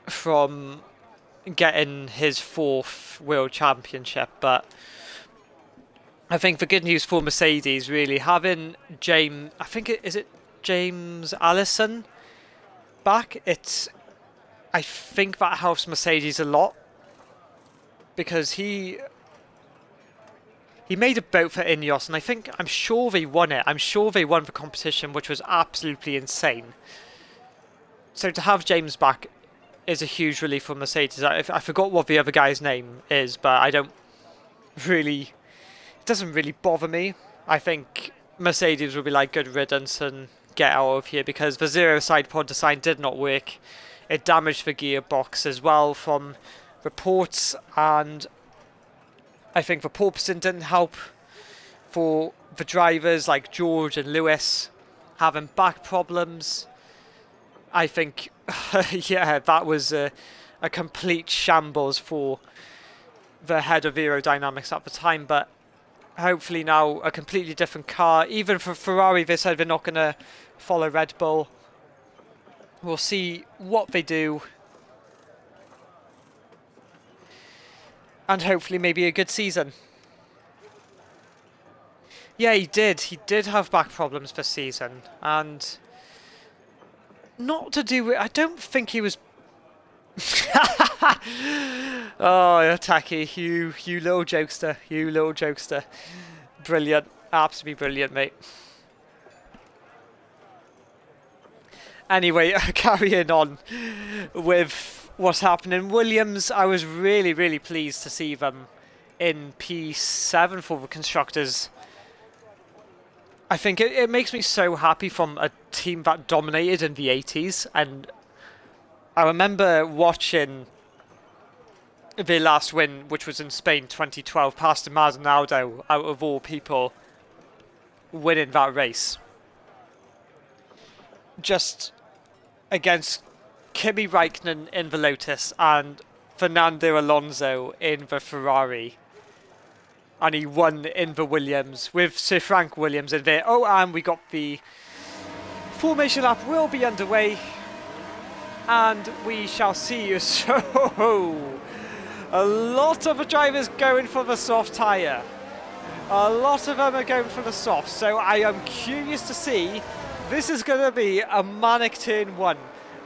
from getting his 4th World Championship, but I think the good news for Mercedes, really, having James, I think is it James Allison back, I think that helps Mercedes a lot because he made a boat for Ineos, and I'm sure they won it. I'm sure they won the competition, which was absolutely insane. So to have James back is a huge relief for Mercedes. I forgot what the other guy's name is, but I don't really. It doesn't really bother me. I think Mercedes will be like good riddance and get out of here because the zero side pod design did not work. It damaged the gearbox as well from reports, and I think the porpoising didn't help for the drivers like George and Lewis having back problems. I think, yeah, that was a complete shambles for the head of aerodynamics at the time, but hopefully now a completely different car. Even for Ferrari, they said they're not going to follow Red Bull. We'll see what they do. And hopefully maybe a good season. Yeah, he did. He did have back problems this season. And not to do with... I don't think he was... Oh, Taki, you little jokester. You little jokester. Brilliant. Absolutely brilliant, mate. Anyway, carrying on with what's happening. Williams, I was really, really pleased to see them in P7 for the constructors. I think it makes me so happy from a team that dominated in the 80s. And I remember watching their last win, which was in Spain 2012, past Maldonado, out of all people, winning that race. Just against Kimi Räikkönen in the Lotus and Fernando Alonso in the Ferrari. And he won in the Williams with Sir Frank Williams in there. Oh, and we got the formation lap will be underway. And we shall see you. So, a lot of the drivers going for the soft tyre. A lot of them are going for the soft. So I am curious to see. This is going to be a manic turn 1.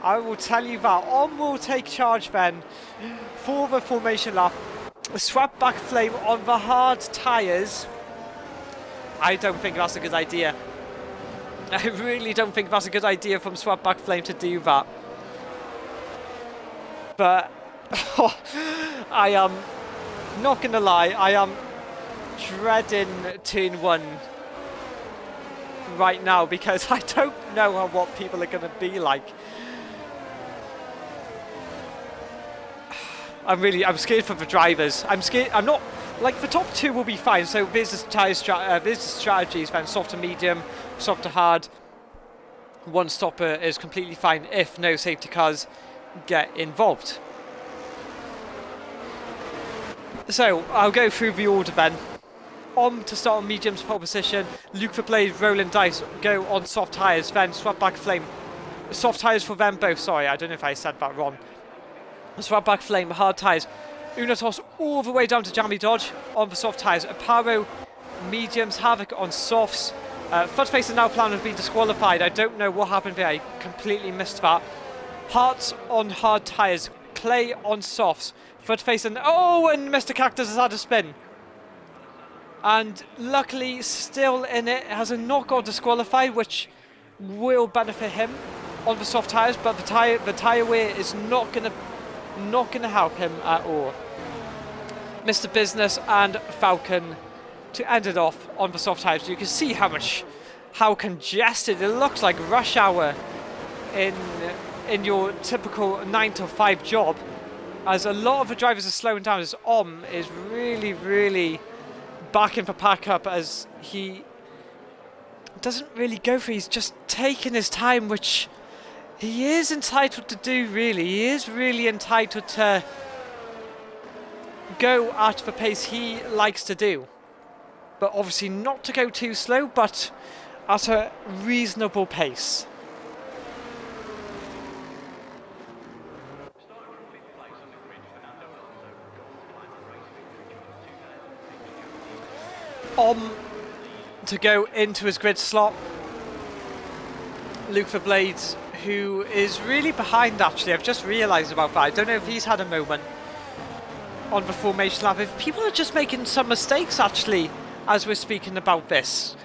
I will tell you that. On will take charge then for the formation lap. Swept back flame on the hard tyres. I don't think that's a good idea. I really don't think that's a good idea from swept back flame to do that. But I am not going to lie, I am dreading turn 1 right now because I don't know what people are going to be like. I'm scared for the drivers. I'm scared. I'm not like the top 2 will be fine. So there's the strategies then soft to medium, soft to hard. One stopper is completely fine if no safety cars get involved. So I'll go through the order then. On to start on mediums pole position. Luke Verblade, Roland Dice go on soft tyres. Then swap back flame. Soft tyres for them both. Sorry, I don't know if I said that wrong. Swap back flame, hard tyres. Unatos all the way down to Jamie Dodge on the soft tyres. Aparo, mediums, Havoc on softs. Footface and now plan has been disqualified. I don't know what happened there. I completely missed that. Hearts on hard tyres. Clay on softs. Footface and... Oh, and Mr. Cactus has had a spin. And luckily, still in it, has a knockout disqualified, which will benefit him on the soft tyres. But the tyre wear is not going to help him at all. Mr. Business and Falcon to end it off on the soft tyres. You can see how congested it looks like rush hour in your typical 9 to 5 job, as a lot of the drivers are slowing down. As is really backing for pack up, as he doesn't really go for it. He's just taking his time, which he is entitled to do, really. He is really entitled to go at the pace he likes to do. But obviously not to go too slow, but at a reasonable pace. To go into his grid slot. Luke Verblades, who is really behind actually. I've just realised about that. I don't know if he's had a moment on the formation lap. If people are just making some mistakes actually as we're speaking about this.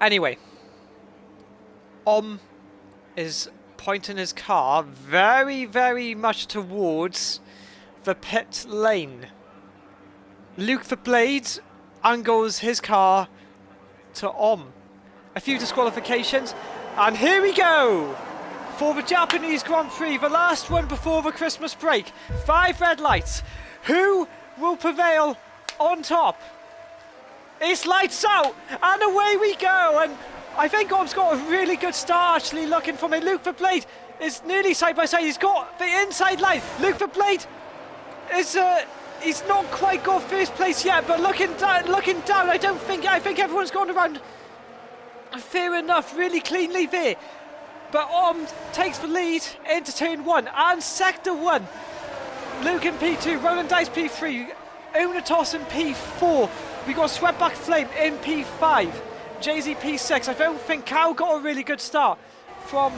Anyway. Is pointing his car very much towards the pit lane. Luke Verblades angles his car to a few disqualifications, and here we go for the Japanese Grand Prix, the last one before the Christmas break. 5 red lights. Who will prevail on top? It's lights out, and away we go. And I think Om's got a really good start actually looking for me. Luke Verblade is nearly side by side. He's got the inside line. Luke Verblade is he's not quite got first place yet, but looking down, I think everyone's gone around fair enough, really cleanly there. But takes the lead into turn 1 and sector 1. Luke in P2, Roland Dice P3, Unatos in P4. We got Sweatback Flame in P5. Jay-Z P6. I don't think Cal got a really good start from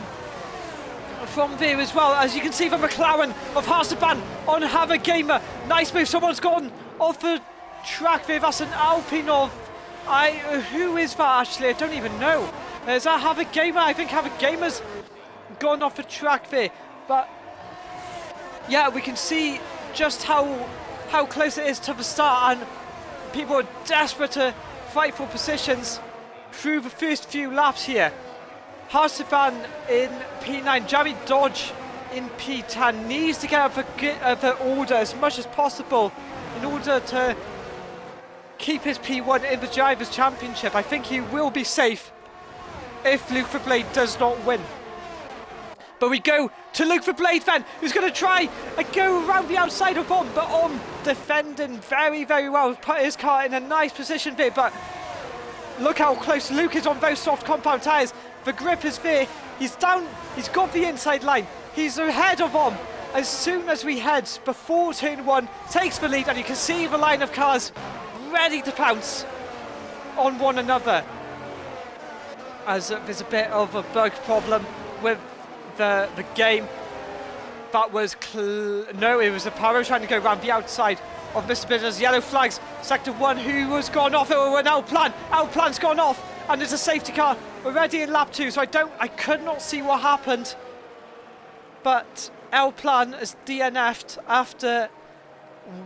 there as well. As you can see, the McLaren of Harsaban on Havoc Gamer. Nice move. Someone's gone off the track there. That's an Alpine of... who is that actually? I don't even know. Is that Havoc Gamer? I think Havoc Gamer's gone off the track there. But yeah, we can see just how close it is to the start, and people are desperate to fight for positions through the first few laps here. Harsaban in P9, Jamie Dodge in P10 needs to get up the order as much as possible in order to keep his P1 in the Drivers' Championship. I think he will be safe if Luke Verblade does not win. But we go to Luke Verblade then, who's going to try and go around the outside of but defending very, very well. Put his car in a nice position there, but look how close Luke is on those soft compound tyres. The grip is there. He's down. He's got the inside line. He's ahead of As soon as we head before turn 1, takes the lead, and you can see the line of cars ready to pounce on one another. As there's a bit of a bug problem with the game. That was no, it was Aparo trying to go around the outside of Mr. Business. Yellow flags, sector 1, who was gone off? It was an Alplan. Alplan's gone off, and there's a safety car already in lap 2, so I could not see what happened. But Alplan has DNF'd after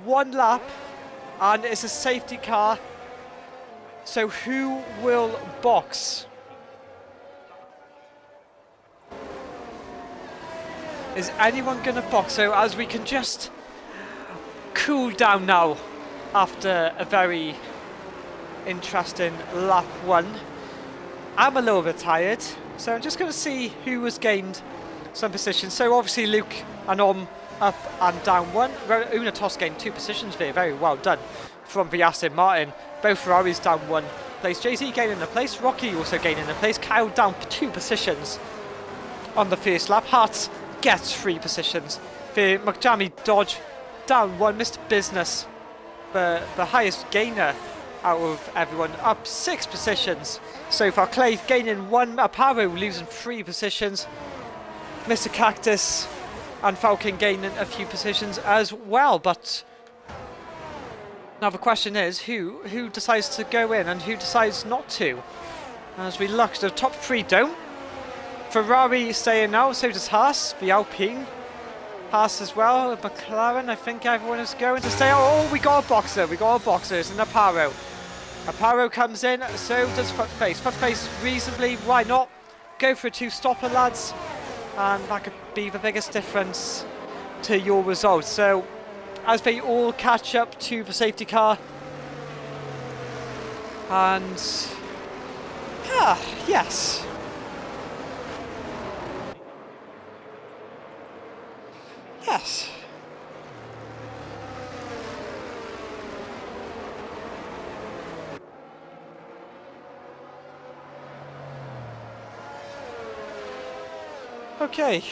1 lap, and it's a safety car. So who will box? Is anyone going to box? So as we can just cool down now after a very interesting lap 1. I'm a little bit tired, so I'm just going to see who has gained some positions. So obviously Luke and up and down 1. Unatos gained 2 positions there. Very well done from the Aston Martin. Both Ferraris down 1 place. JZ gaining a place. Rocky also gaining a place. Kyle down 2 positions on the first lap. Hart gets 3 positions. The McJammy Dodge down 1. Mr. Business, the highest gainer out of everyone, up 6 positions so far. Clay gaining 1. Aparo losing 3 positions. Mr. Cactus and Falcon gaining a few positions as well. But now the question is who decides to go in and who decides not to. As we look, the top 3 don't. Ferrari staying now, so does Haas, the Alpine. Haas as well, McLaren, I think everyone is going to stay. Oh, we got a boxer, it's an Aparo. Aparo comes in, so does Footface. Footface reasonably, why not? Go for a 2-stopper, lads. And that could be the biggest difference to your results. So, as they all catch up to the safety car. And, yes. Yes. Okay.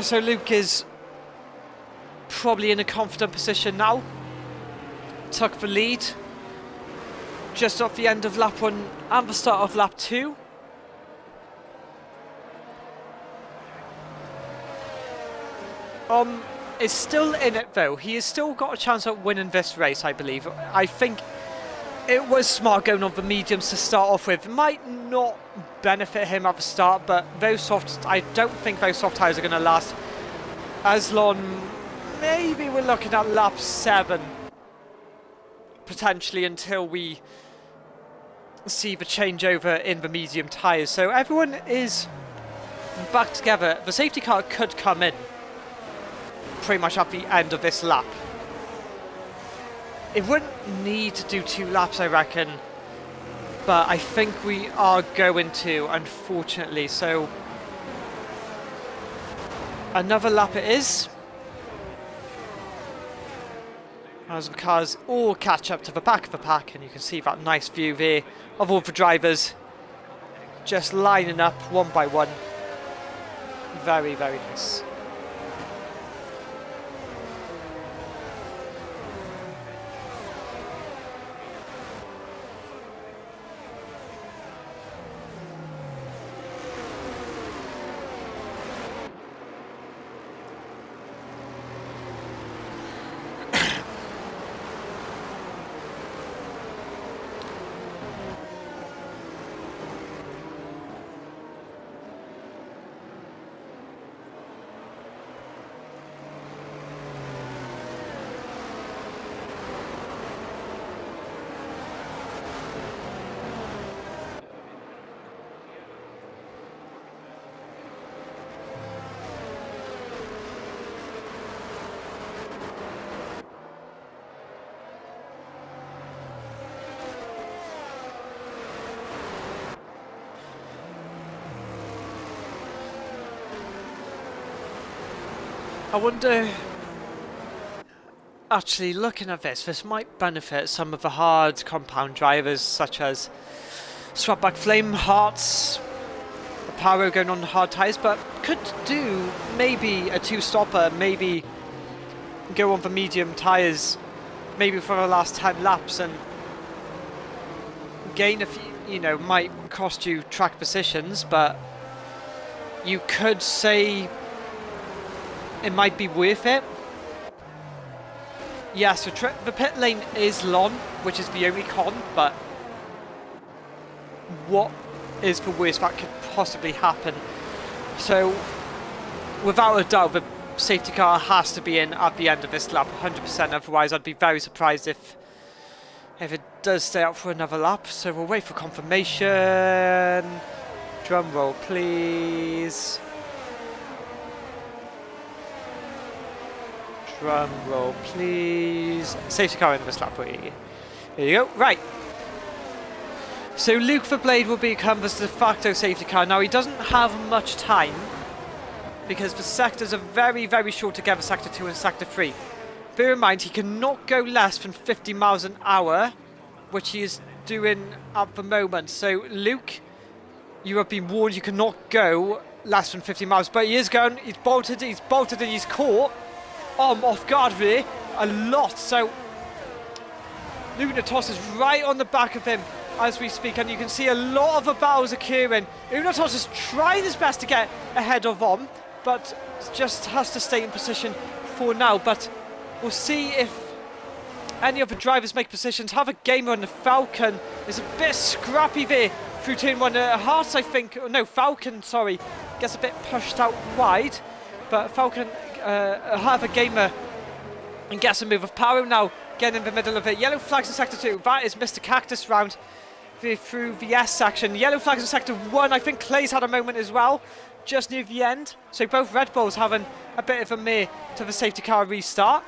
So Luke is probably in a confident position now. Took the lead just off the end of lap 1 and the start of lap 2. Is still in it though. He has still got a chance at winning this race, I believe. I think it was smart going on the mediums to start off with. Might not benefit him at the start, but I don't think those soft tyres are going to last as long. Maybe we're looking at lap 7 potentially until we see the changeover in the medium tyres. So everyone is back together. The safety car could come in pretty much at the end of this lap. It wouldn't need to do 2 laps, I reckon, but I think we are going to, unfortunately. So another lap it is, as the cars all catch up to the back of the pack, and you can see that nice view there of all the drivers just lining up one by one. Very, very nice. I wonder, actually looking at this might benefit some of the hard compound drivers such as Swapback Flame, Hearts, Aparo going on hard tyres, but could do maybe a two-stopper, maybe go on the medium tyres, maybe for the last 10 laps and gain a few, you know, might cost you track positions, but you could say it might be worth it. Yeah, so the pit lane is long, which is the only con, but what is the worst that could possibly happen? So, without a doubt, the safety car has to be in at the end of this lap, 100%, otherwise I'd be very surprised if it does stay out for another lap. So we'll wait for confirmation. Drum roll, please. Drum roll, please. Safety car in this lap, please. There you go. Right. So Luke the Blade will become the de facto safety car. Now he doesn't have much time because the sectors are very, very short together, Sector 2 and Sector 3. Bear in mind, he cannot go less than 50 miles an hour, which he is doing at the moment. So Luke, you have been warned you cannot go less than 50 miles, but he is going, he's bolted and he's caught. Off guard there, a lot. So Lunatos is right on the back of him as we speak, and you can see a lot of the battles occurring. Lunatos is trying his best to get ahead of Om, but just has to stay in position for now. But we'll see if any of the drivers make positions. Have a gamer on the Falcon is a bit scrappy there through turn 1. Hearts, I think, no, Falcon, sorry, gets a bit pushed out wide, but Falcon have a gamer and gets a move of power now, getting in the middle of it. Yellow flags in Sector 2, that is Mr. Cactus round through the S section. Yellow flags in Sector 1, I think Clay's had a moment as well, just near the end. So both Red Bulls having a bit of a mare to the safety car restart.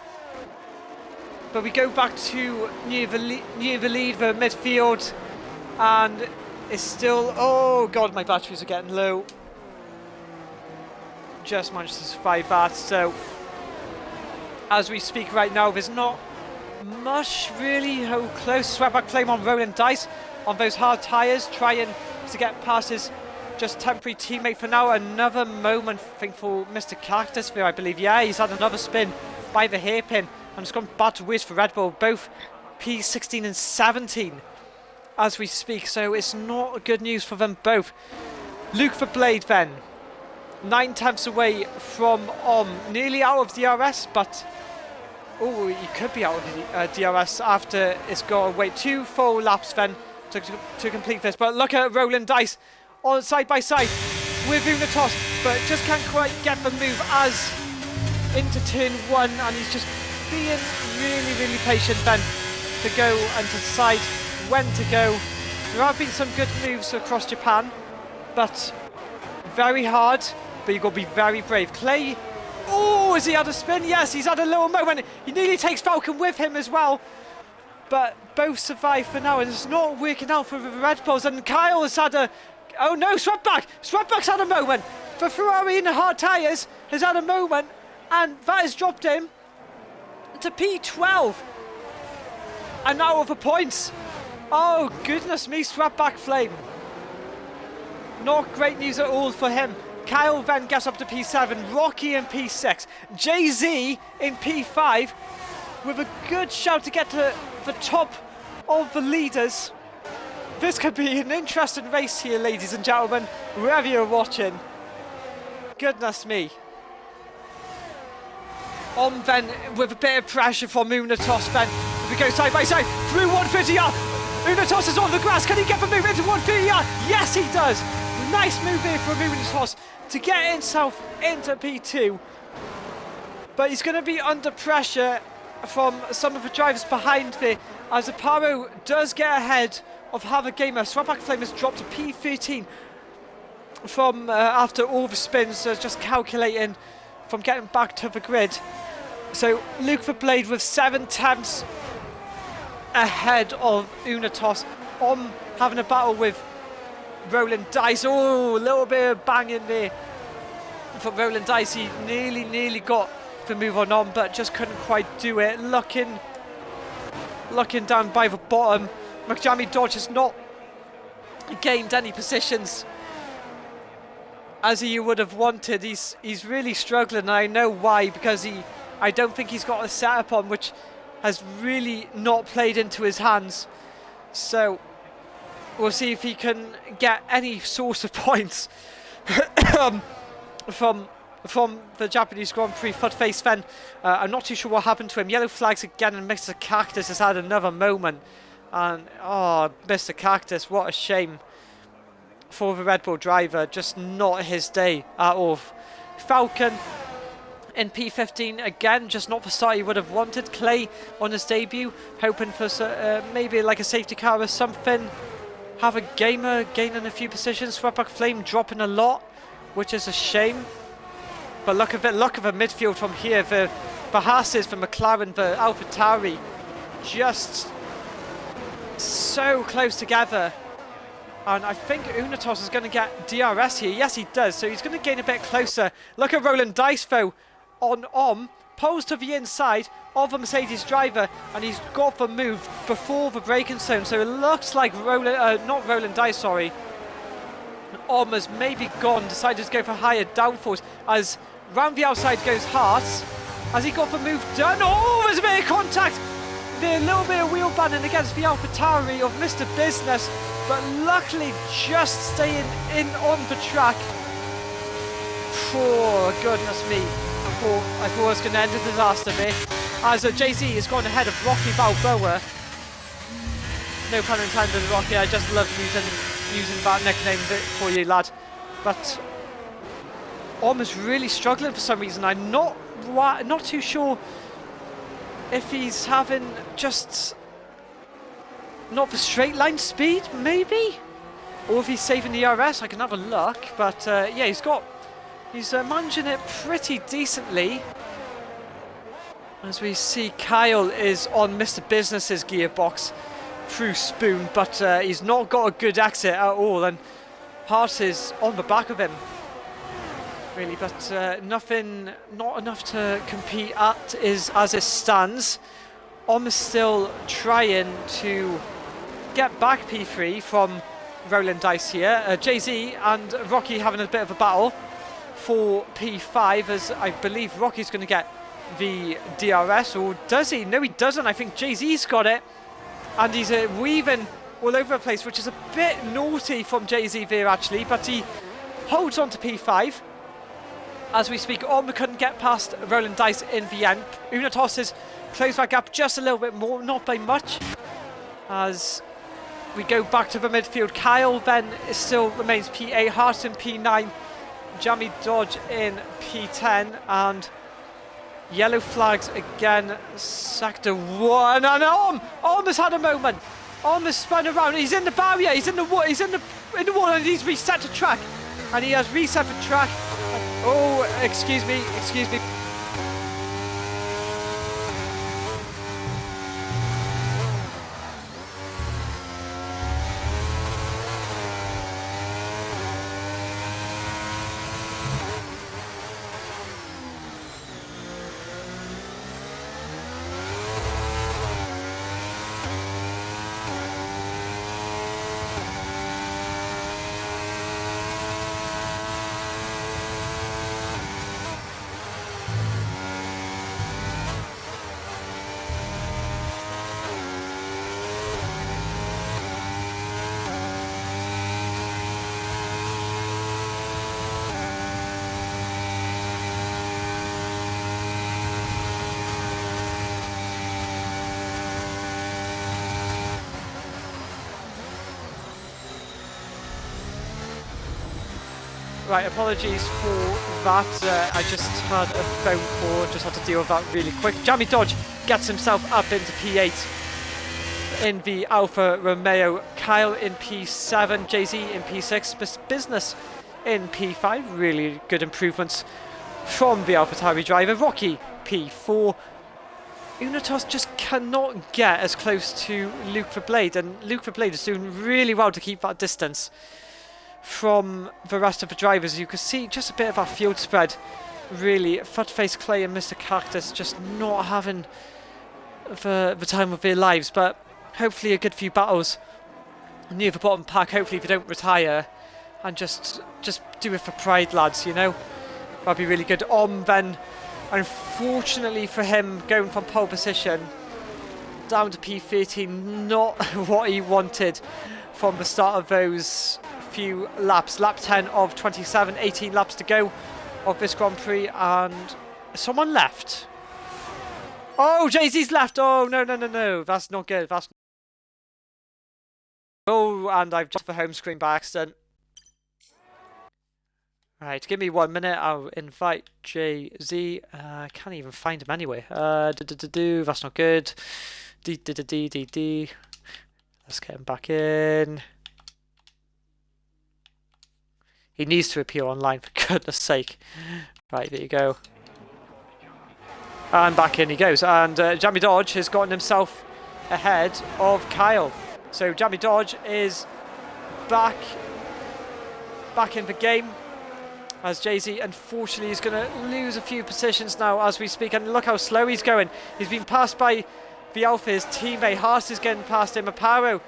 But we go back to near the lead, the midfield, and it's still, oh god, my batteries are getting low. Just managed to survive that. So as we speak right now, there's not much really close. Swapback Flame on rolling dice on those hard tyres, trying to get past his just temporary teammate for now. Another moment, I think, for Mr. Cactus there, I believe. Yeah, he's had another spin by the hairpin, and it's gone bad to worse for Red Bull, both P16 and 17 as we speak. So it's not good news for them both. Luke the Blade then, 9 tenths away from nearly out of DRS, but oh, he could be out of the DRS after it's got to wait 2 full laps then to complete this. But look at rolling dice on side by side with Unatos, but just can't quite get the move as into turn 1, and he's just being really, really patient then to go and to decide when to go. There have been some good moves across Japan, but very hard. But you've got to be very brave. Clay, oh, has he had a spin? Yes, he's had a little moment. He nearly takes Falcon with him as well. But both survive for now, and it's not working out for the Red Bulls. And Kyle has had a, oh no, Swapback's had a moment. The Ferrari in the hard tyres has had a moment, and that has dropped him to P12. And now over points. Oh goodness me, Swapback Flame. Not great news at all for him. Kyle then gets up to P7, Rocky in P6, Jay-Z in P5 with a good shout to get to the top of the leaders. This could be an interesting race here, ladies and gentlemen, wherever you're watching. Goodness me. On then with a bit of pressure from Unatos then. We go side by side through 150 yard. Unatos is on the grass. Can he get the move into 150 yard? Yes, he does. Nice move here from Unatos to get himself into P2. But he's going to be under pressure from some of the drivers behind there, as Aparo does get ahead of Have Gamer. Swapback Flame has dropped to P13 from after all the spins, so just calculating from getting back to the grid. So Luke the Blade with 7 tenths ahead of Unatos, on having a battle with Rolling Dice. Oh, a little bit of bang in there for Rolling Dice. He nearly got the move on, but just couldn't quite do it. Looking down by the bottom. Jamie Dodge has not gained any positions as he would have wanted. He's really struggling, and I know why, because I don't think he's got a setup on which has really not played into his hands. So we'll see if he can get any source of points from the Japanese Grand Prix. Footface then, I'm not too sure what happened to him. Yellow flags again, and Mr. Cactus has had another moment. And oh, Mr. Cactus, what a shame for the Red Bull driver. Just not his day at all. Falcon in P15 again, just not the start he would have wanted. Clay on his debut, hoping for maybe like a safety car or something. Have a gamer gaining a few positions. Sweatback Flame dropping a lot, which is a shame. But look at the midfield from here. The Haas's, the McLaren, the AlphaTauri, just so close together. And I think Unatos is going to get DRS here. Yes, he does. So he's going to gain a bit closer. Look at Roland Dice, though, on pulls to the inside of the Mercedes driver, and he's got the move before the braking zone. So it looks like not Roland Dice, sorry. Has maybe decided to go for higher downforce as round the outside goes Haas. Has he got the move done? Oh, there's a bit of contact. A little bit of wheel banding against the AlphaTauri of Mr. Business, but luckily just staying in on the track. Oh, goodness me. I thought it was going to end a disaster there. As Jay-Z has gone ahead of Rocky Balboa. No pun intended, Rocky. I just love using that nickname for you, lad. But is really struggling for some reason. I'm not too sure if he's having just not the straight line speed, maybe, or if he's saving the RS. I can have a look, but yeah, he's managing it pretty decently. As we see, Kyle is on Mr. Business's gearbox through Spoon, but he's not got a good exit at all, and Hart is on the back of him, really, but not enough to compete at as it stands. Is still trying to get back P3 from Roland Dice here. Jay-Z and Rocky having a bit of a battle for P5, as I believe Rocky's going to get the DRS, or does he? No, he doesn't. I think Jay-Z's got it, and he's weaving all over the place, which is a bit naughty from Jay-Z there, actually, but he holds on to P5. As we speak, couldn't get past Roland Dice in the end. Unatos has closed that gap just a little bit more, not by much. As we go back to the midfield, Kyle then still remains P8, Hart in P9, Jamie Dodge in P10, and yellow flags again, sector 1, and Om has had a moment. Om has spun around, he's in the barrier, he's in the wall, and he's reset to track. And he has reset the track. Oh, excuse me. Right, apologies for that. I just had a phone call, just had to deal with that really quick. Jamie Dodge gets himself up into P8 in the Alfa Romeo. Kyle in P7, Jay-Z in P6, Business in P5. Really good improvements from the AlphaTauri driver. Rocky P4. Unatos just cannot get as close to Luke the Blade, and Luke the Blade is doing really well to keep that distance from the rest of the drivers. You can see just a bit of our field spread really, Footface, Clay and Mr. Cactus just not having the time of their lives, but hopefully a good few battles near the bottom pack. Hopefully they don't retire and just do it for pride, lads, you know. That'd be really good. Then, unfortunately for him, going from pole position down to P13, not what he wanted from the start of those few laps. Lap 10 of 27, 18 laps to go of this Grand Prix, and someone left. Oh, Jay-Z's left. Oh, no. That's not good. Oh, and I've just the home screen by accident. Right, give me 1 minute. I'll invite Jay-Z. I can't even find him anyway. That's not good. D. Let's get him back in. He needs to appear online, for goodness sake. Right, there you go. And back in he goes. And Jamie Dodge has gotten himself ahead of Kyle. So Jamie Dodge is back in the game. As Jay-Z, unfortunately, is going to lose a few positions now as we speak. And look how slow he's going. He's been passed by the Alpha, his teammate. Haas is getting past him. Aparo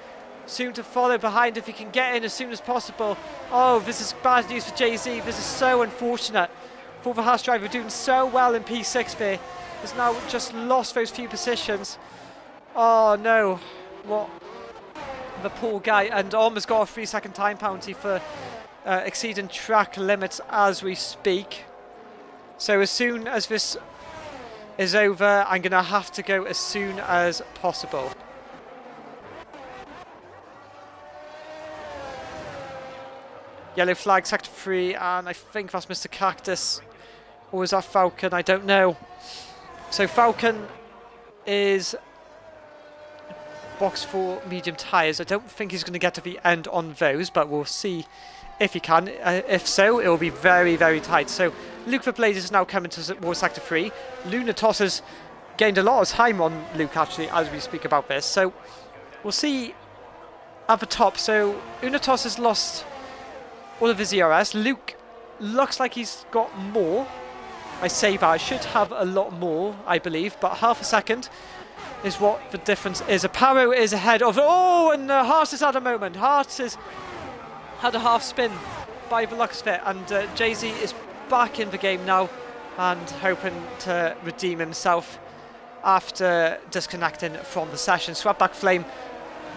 soon to follow behind if he can get in as soon as possible. Oh, this is bad news for Jay-Z. This is so unfortunate for the Haas driver, doing so well in P6 there. Has now just lost those few positions. Oh, no. What? The poor guy. And has got a 3-second time penalty for exceeding track limits as we speak. So as soon as this is over, I'm going to have to go as soon as possible. Yellow flag, sector 3, and I think that's Mr. Cactus. Or is that Falcon? I don't know. So Falcon is box 4 medium tyres. I don't think he's going to get to the end on those, but we'll see if he can. If so, it will be very, very tight. So Luke the Blaze is now coming towards sector 3. Lunatos has gained a lot of time on Luke, actually, as we speak about this. So we'll see at the top. So Unatos has lost all of his ERS. Luke looks like he's got more. I say that, I should have a lot more, I believe, but half a second is what the difference is. Aparo is ahead of... Oh, and Haas has had a moment. Haas has had a half spin by the looks of it, and Jay-Z is back in the game now and hoping to redeem himself after disconnecting from the session. Swapback Flame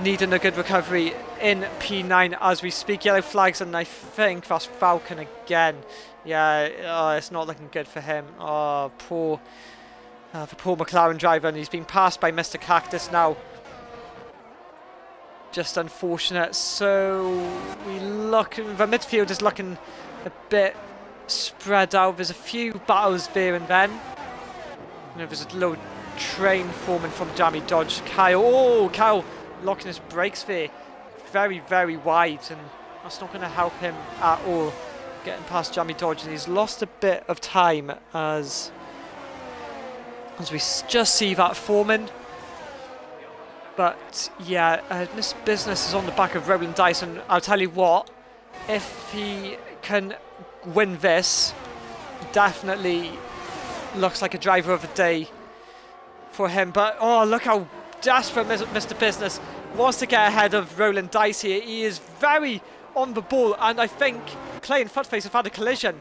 needing a good recovery in P9 as we speak. Yellow flags, and I think that's Falcon again. Yeah, it's not looking good for him. Oh, the poor McLaren driver, and he's been passed by Mr. Cactus now. Just unfortunate. So we look, the midfield is looking a bit spread out. There's a few battles there and then. You know, there's a little train forming from Jamie Dodge. Kyle locking his brakes there. Very, very wide, and that's not going to help him at all. Getting past Jamie Dodge, and he's lost a bit of time as we just see that forming. But yeah, this business is on the back of Roland Dice, and I'll tell you what, if he can win this, definitely looks like a driver of the day for him. But oh, look how desperate Mr. Business wants to get ahead of Roland Dice here. He is very on the ball, and I think Clay and Footface have had a collision.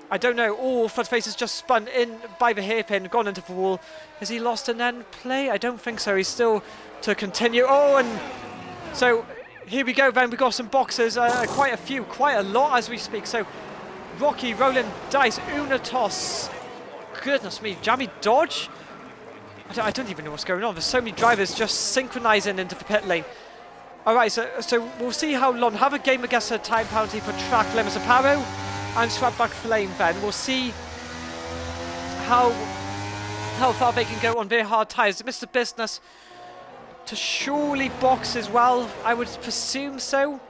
I don't know. Oh, Footface has just spun in by the hairpin, gone into the wall. Has he lost an end play? I don't think so. He's still to continue. Oh, and so here we go then. We've got some boxers, quite a few, quite a lot as we speak. So Rocky, Roland Dice, Unatos. Goodness me, Jamie Dodge? I don't even know what's going on. There's so many drivers just synchronizing into the pit lane. Alright, so we'll see how long. Have a game against a time penalty for track limits. Aparo and Swapback Flame then. We'll see how far they can go on their hard tyres. Mr. Business to surely box as well. I would presume so.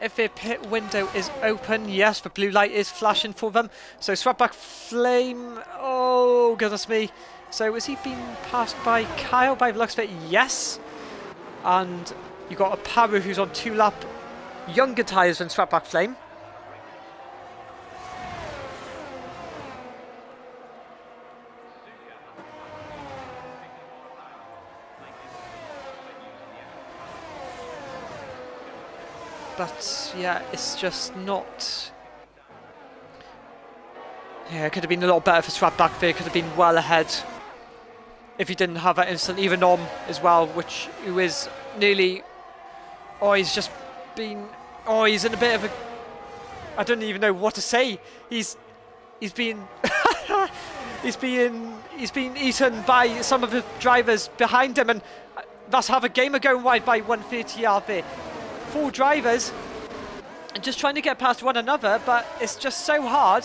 If their pit window is open, yes, the blue light is flashing for them. So Swapback Flame, oh goodness me. So has he been passed by Kyle by the looks of it? Yes. And you've got a Aparo who's on 2 lap younger tyres than Swapback Flame. But yeah, it's just not. Yeah, it could have been a lot better for Swap back there. Could have been well ahead if he didn't have that instant. Even as well, who is nearly. Oh, he's just been. Oh, he's in a bit of a. I don't even know what to say. He's been. he's been eaten by some of the drivers behind him, and that's half a gamer going wide by 130 yard there. 4 drivers and just trying to get past one another, but it's just so hard.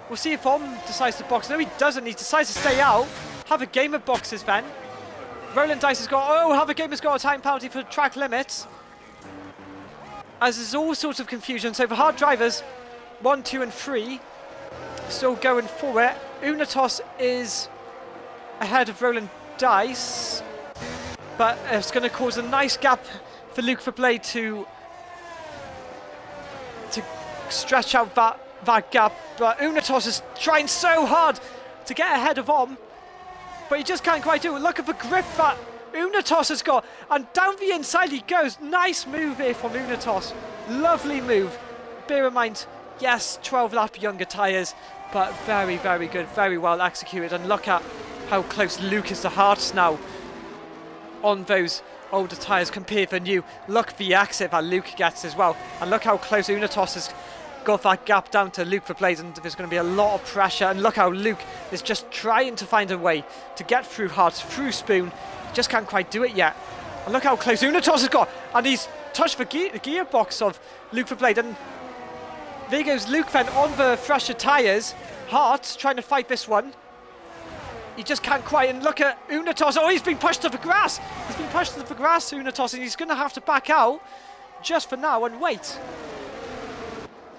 We'll see if decides to box. No, he doesn't. He decides to stay out. Have a game of boxes then. Roland Dice has got. Oh, Have a Game has got a time penalty for track limits. As there's all sorts of confusion. So for hard drivers, 1, 2, and 3 still going for it. Unatos is ahead of Roland Dice, but it's going to cause a nice gap for Luke Verblade to stretch out that gap. But Unatos is trying so hard to get ahead of but he just can't quite do it. Look at the grip that Unatos has got, and down the inside he goes. Nice move here from Unatos. Lovely move. Bear in mind, yes, 12 lap younger tyres, but very, very good, very well executed. And look at how close Luke is to Hearts now on those older tyres compared to new. Look at the exit that Luke gets as well, and look how close Unatos has got that gap down to Luke Verblade, and there's going to be a lot of pressure. And look how Luke is just trying to find a way to get through Hearts, through Spoon. He just can't quite do it yet. And look how close Unatos has got, and he's touched the gearbox of Luke Verblade, and there goes Luke then on the fresher tyres. Hearts trying to fight this one. He just can't quite, and look at Unatos. Oh, he's been pushed to the grass. He's been pushed to the grass, Unatos, and he's going to have to back out just for now and wait.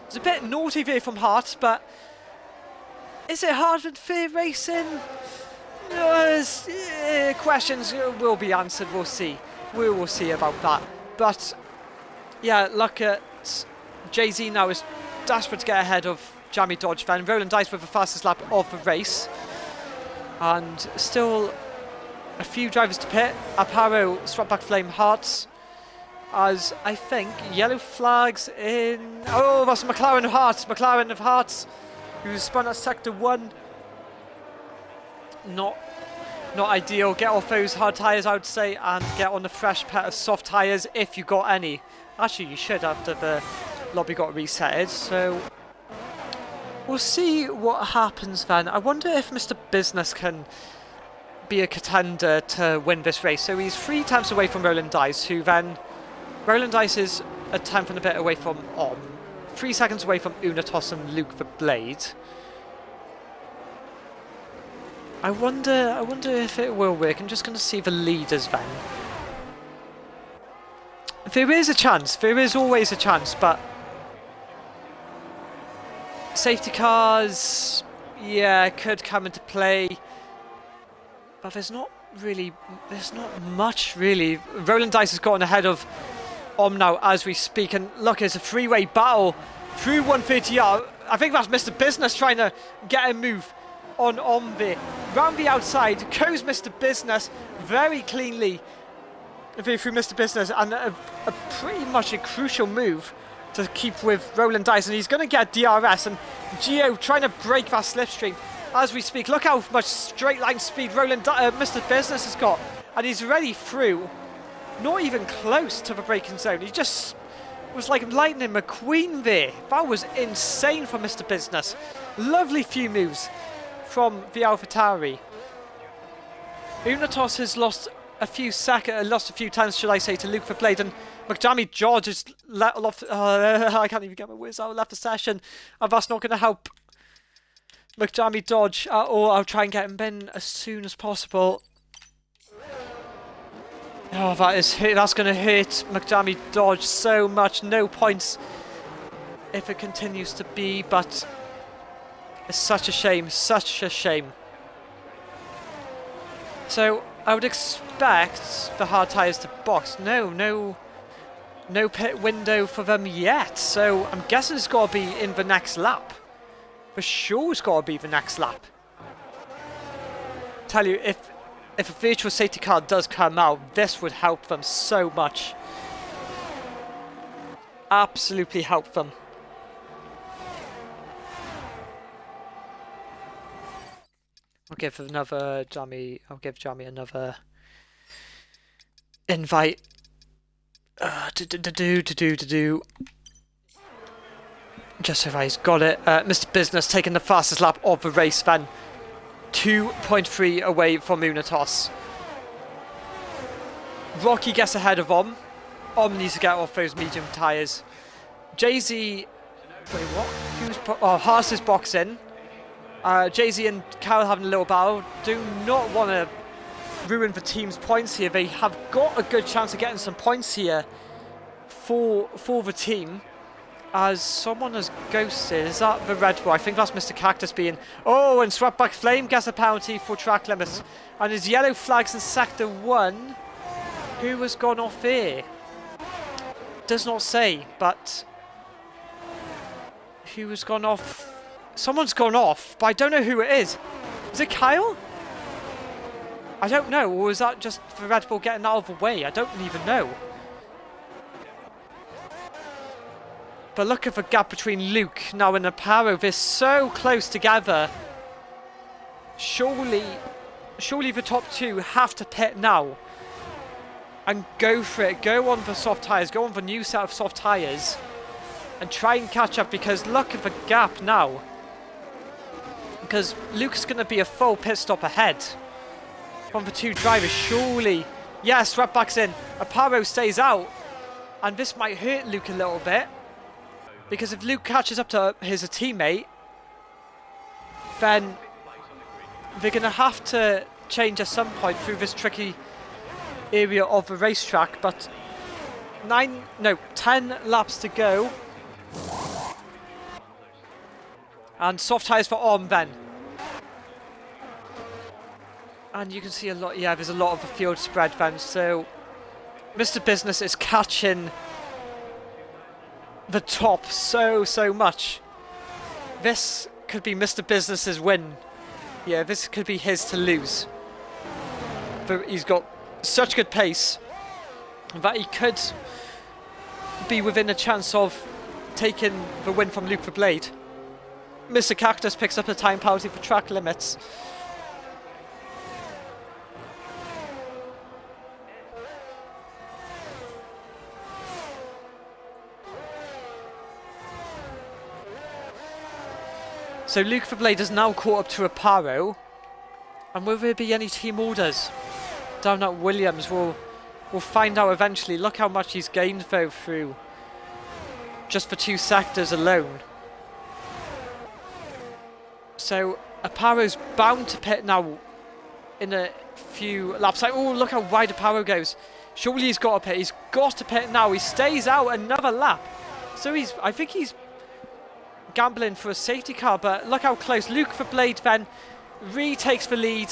It's a bit naughty there from Hearts, but is it hard and fair racing? Questions will be answered. We'll see. We will see about that. But yeah, look at Jay-Z now is desperate to get ahead of Jamie Dodge then. Roland Dice with the fastest lap of the race. And still a few drivers to pit. Aparo, Swapback Flame, Hearts. As I think yellow flags in. Oh, that's McLaren of Hearts. McLaren of Hearts, who spun at sector 1. Not ideal. Get off those hard tyres, I would say, and get on the fresh pair of soft tyres if you got any. Actually, you should after the lobby got resetted. So we'll see what happens then. I wonder if Mr. Business can be a contender to win this race. So he's 3 tenths away from Roland Dice, who then. Roland Dice is a tenth and a bit away from 3 seconds away from Unatos and Luke Verblade. I wonder if it will work. I'm just going to see the leaders then. There is a chance. There is always a chance, but safety cars, yeah, could come into play. But there's not much really. Roland Dice has gotten ahead of now as we speak, and look, it's a 3-way battle through 130R. I think that's Mr. Business trying to get a move on there. Round the outside goes Mr. Business very cleanly through Mr. Business, and a pretty much a crucial move to keep with Roland Dice, and he's going to get DRS, and Gio trying to break that slipstream as we speak. Look how much straight line speed Mr. Business has got, and he's already through. Not even close to the braking zone. He just was like Lightning McQueen there. That was insane from Mr. Business. Lovely few moves from the AlphaTauri. Unatos has lost a few times, should I say, to Luke Verblade, and McJamie George has I can't even get my words out. Left the session, and that's not going to help McJamie Dodge at all. I'll try and get him in as soon as possible. Oh, that's going to hurt McJamie Dodge so much. No points if it continues to be, but it's such a shame, such a shame. So I would expect the hard tyres to box. No pit window for them yet. So I'm guessing it's got to be in the next lap. For sure it's got to be the next lap. Tell you, if a virtual safety car does come out, this would help them so much. absolutely help them. I'll give Jamie another invite. Just so he's got it. Mr. Business taking the fastest lap of the race then. 2.3 away from Unitas. Rocky gets ahead of Om. Om needs to get off those medium tyres. Jay-Z... Wait, what? Haas is boxing. Jay-Z and Carroll having a little battle. Do not want to ruin the team's points here. They have got a good chance of getting some points here for the team. As someone has ghosted. Is that the Red Bull? I think that's Mr. Cactus being... Oh, and Sweatback Flame gets a penalty for track limits. And his yellow flags in Sector 1. Who has gone off here? Does not say, but... Who has gone off? Someone's gone off, but I don't know who it is. Is it Kyle? I don't know. Or is that just the Red Bull getting out of the way? I don't even know. But look at the gap between Luke now and Aparo. They're so close together. Surely the top two have to pit now. And go for it. Go on the soft tyres. Go on the new set of soft tyres. And try and catch up, because look at the gap now. Because Luke's going to be a full pit stop ahead from the two drivers. Surely. Yes, Redback's in. Aparo stays out. And this might hurt Luke a little bit. Because if Luke catches up to his teammate, then they're going to have to change at some point through this tricky area of the racetrack. But 10 laps to go. And soft tyres for Om then. And you can see a lot, yeah, there's a lot of the field spread then. So Mr. Business is catching the top so much. This could be Mr. Business's win. Yeah, this could be his to lose. But he's got such good pace that he could be within a chance of taking the win from Luke the Blade. Mr. Cactus picks up a time penalty for track limits. So Luke the Blade is now caught up to Aparo. And will there be any team orders down at Williams? We'll find out eventually. Look how much he's gained though through just for 2 sectors alone. So Aparo's bound to pit now in a few laps. Like, oh, look how wide Aparo goes. Surely he's got to pit. He's got to pit now. He stays out another lap. So I think he's gambling for a safety car, but look how close. Luke the Blade then retakes the lead,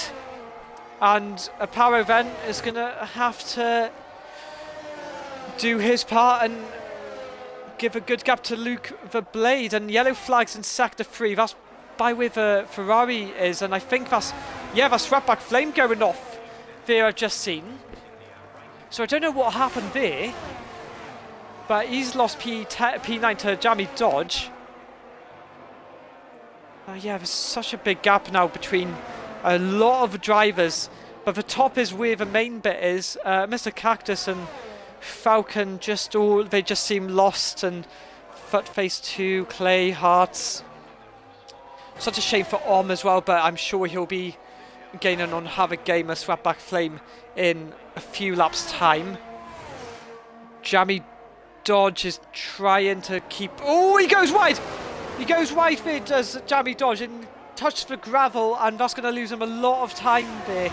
and Aparo then is going to have to do his part and give a good gap to Luke the Blade. And yellow flags in sector 3. That's by where the Ferrari is, and I think that's Ratback Flame going off there I've just seen. So I don't know what happened there, but he's lost P9 to Jamie Dodge. Yeah, there's such a big gap now between a lot of drivers, but the top is where the main bit is. Mr. Cactus and Falcon they just seem lost, and Footface 2, Clay, Hearts. Such a shame for Om as well, but I'm sure he'll be gaining on Havoc Gamer Swapback Flame in a few laps time. Jamie Dodge is trying to keep... Oh, he goes wide! He goes wide there, does Jamie Dodge, and touches the gravel, and that's going to lose him a lot of time there.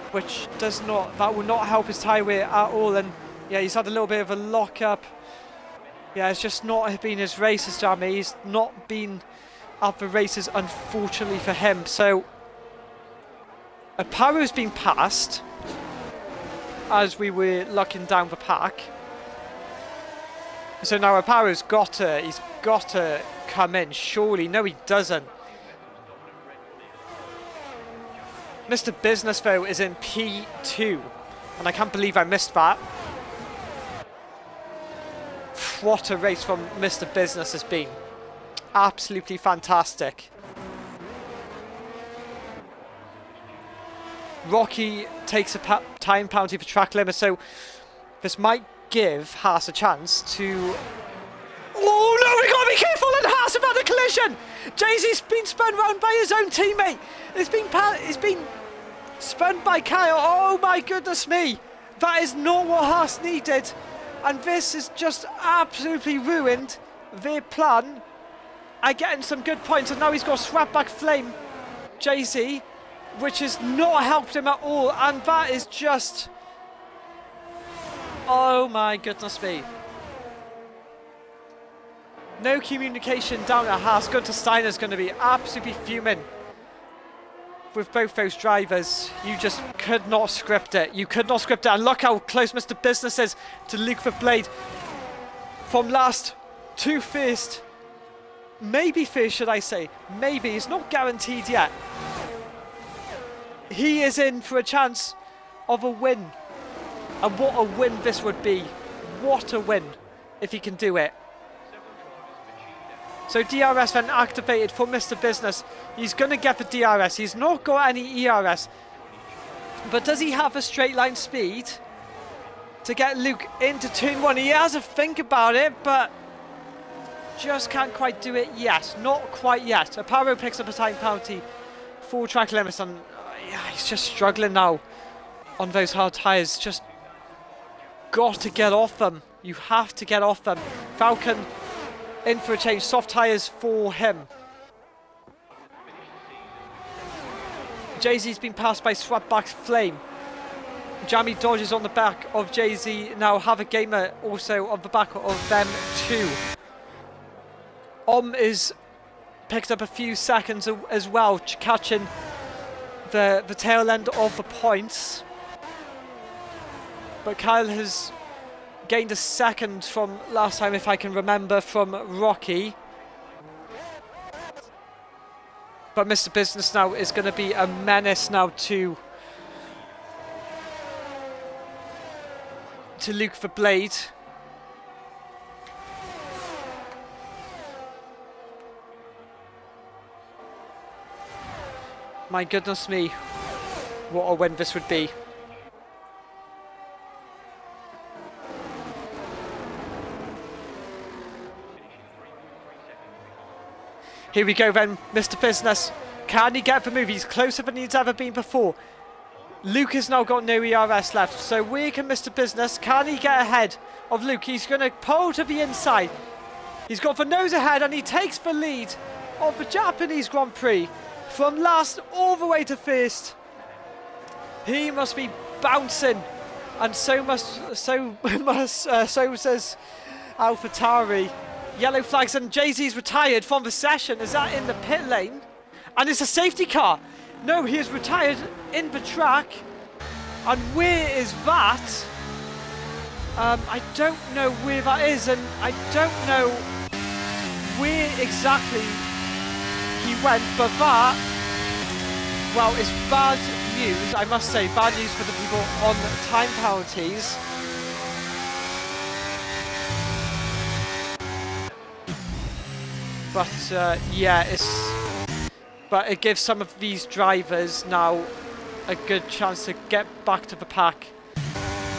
Which that will not help his tyre wear at all. And yeah, he's had a little bit of a lock-up. Yeah, it's just not been his races, Jamie. He's not been at the races, unfortunately for him. So Aparo's been passed as we were locking down the pack. So now Aparo's got to come in, surely. No, he doesn't. Mr. Business, though, is in P2. And I can't believe I missed that. what a race from Mr. Business has been. Absolutely fantastic. Rocky takes a time penalty for track limit, so this might give Haas a chance to... Oh no, we've got to be careful, and Haas about the collision! Jay-Z's been spun round by his own teammate. It's been spun by Kyle. Oh my goodness me. That is not what Haas needed. And this has just absolutely ruined their plan. I getting some good points, and now he's got a swept back flame, Jay-Z, which has not helped him at all. And that is just... Oh my goodness me. No communication down at Haas. Gunter Steiner's going to be absolutely fuming with both those drivers. You just could not script it. You could not script it. And look how close Mr. Business is to Luke Verblade. From last to first. Maybe first, should I say. Maybe. It's not guaranteed yet. He is in for a chance of a win. And what a win this would be. What a win if he can do it. So DRS then activated for Mr. Business. He's going to get the DRS. He's not got any ERS. But does he have a straight line speed to get Luke into turn 1? He has a think about it, but just can't quite do it yet. Not quite yet. Aparo picks up a time penalty for track limits, and yeah, he's just struggling now on those hard tyres. Just got to get off them. You have to get off them. Falcon in for a change. Soft tyres for him. Jay-Z's been passed by Swapback Flame. Jamie dodges on the back of Jay-Z. Now have a gamer also on the back of them too. Is picked up a few seconds as well, catching the tail end of the points. But Kyle has gained a second from last time, if I can remember, from Rocky. But Mr. Business now is going to be a menace now to Luke Verblade. My goodness me, what a win this would be. Here we go then, Mr. Business. Can he get the move? He's closer than he's ever been before. Luke has now got no ERS left. So where can Mr. Business, can he get ahead of Luke? He's going to pull to the inside. He's got the nose ahead, and he takes the lead of the Japanese Grand Prix from last all the way to first. He must be bouncing, and so says AlphaTauri. Yellow flags, and Jay-Z's retired from the session. Is that in the pit lane? And it's a safety car. No, he is retired in the track. And where is that? I don't know where that is, and I don't know where exactly he went, but that, well, it's bad news, I must say. Bad news for the people on time penalties. But yeah, but it gives some of these drivers now a good chance to get back to the pack.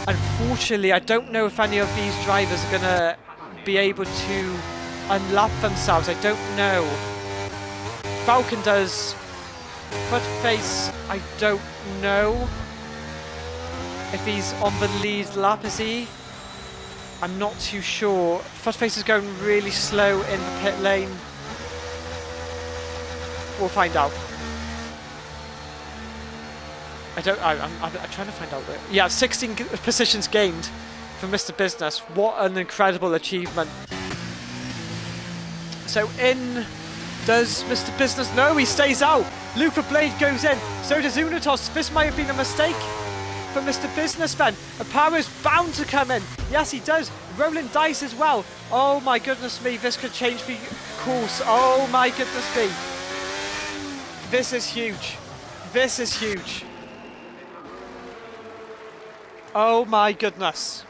Unfortunately, I don't know if any of these drivers are going to be able to unlap themselves. I don't know. Falcon does. Footface, I don't know if he's on the lead lap, is he? I'm not too sure. Footface is going really slow in the pit lane. We'll find out. I'm trying to find out. Yeah, 16 positions gained for Mr. Business. What an incredible achievement. So in does Mr. Business? No, he stays out. Luke Verblade goes in. So does Unitos. This might have been a mistake for Mr. Business then. Apara's bound to come in. Yes, he does. Rolling dice as well. Oh my goodness me, this could change the course. Oh my goodness me. This is huge. This is huge. Oh my goodness.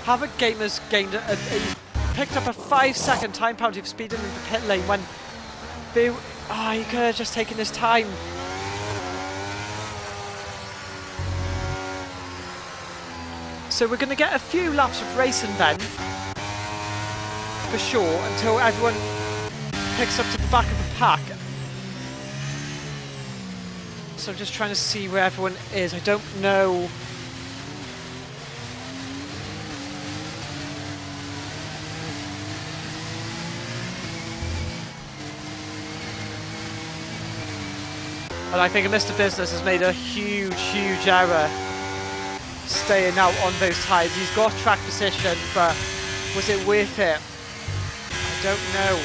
Haven't gamers gained picked up a 5-second time penalty for speeding into the pit lane when they, he could have just taken his time. So we're going to get a few laps of racing then, for sure, until everyone picks up to the back of the pack. So I'm just trying to see where everyone is. I don't know. And I think Mr. Business has made a huge, huge error staying out on those tyres. He's got track position, but was it worth it? I don't know.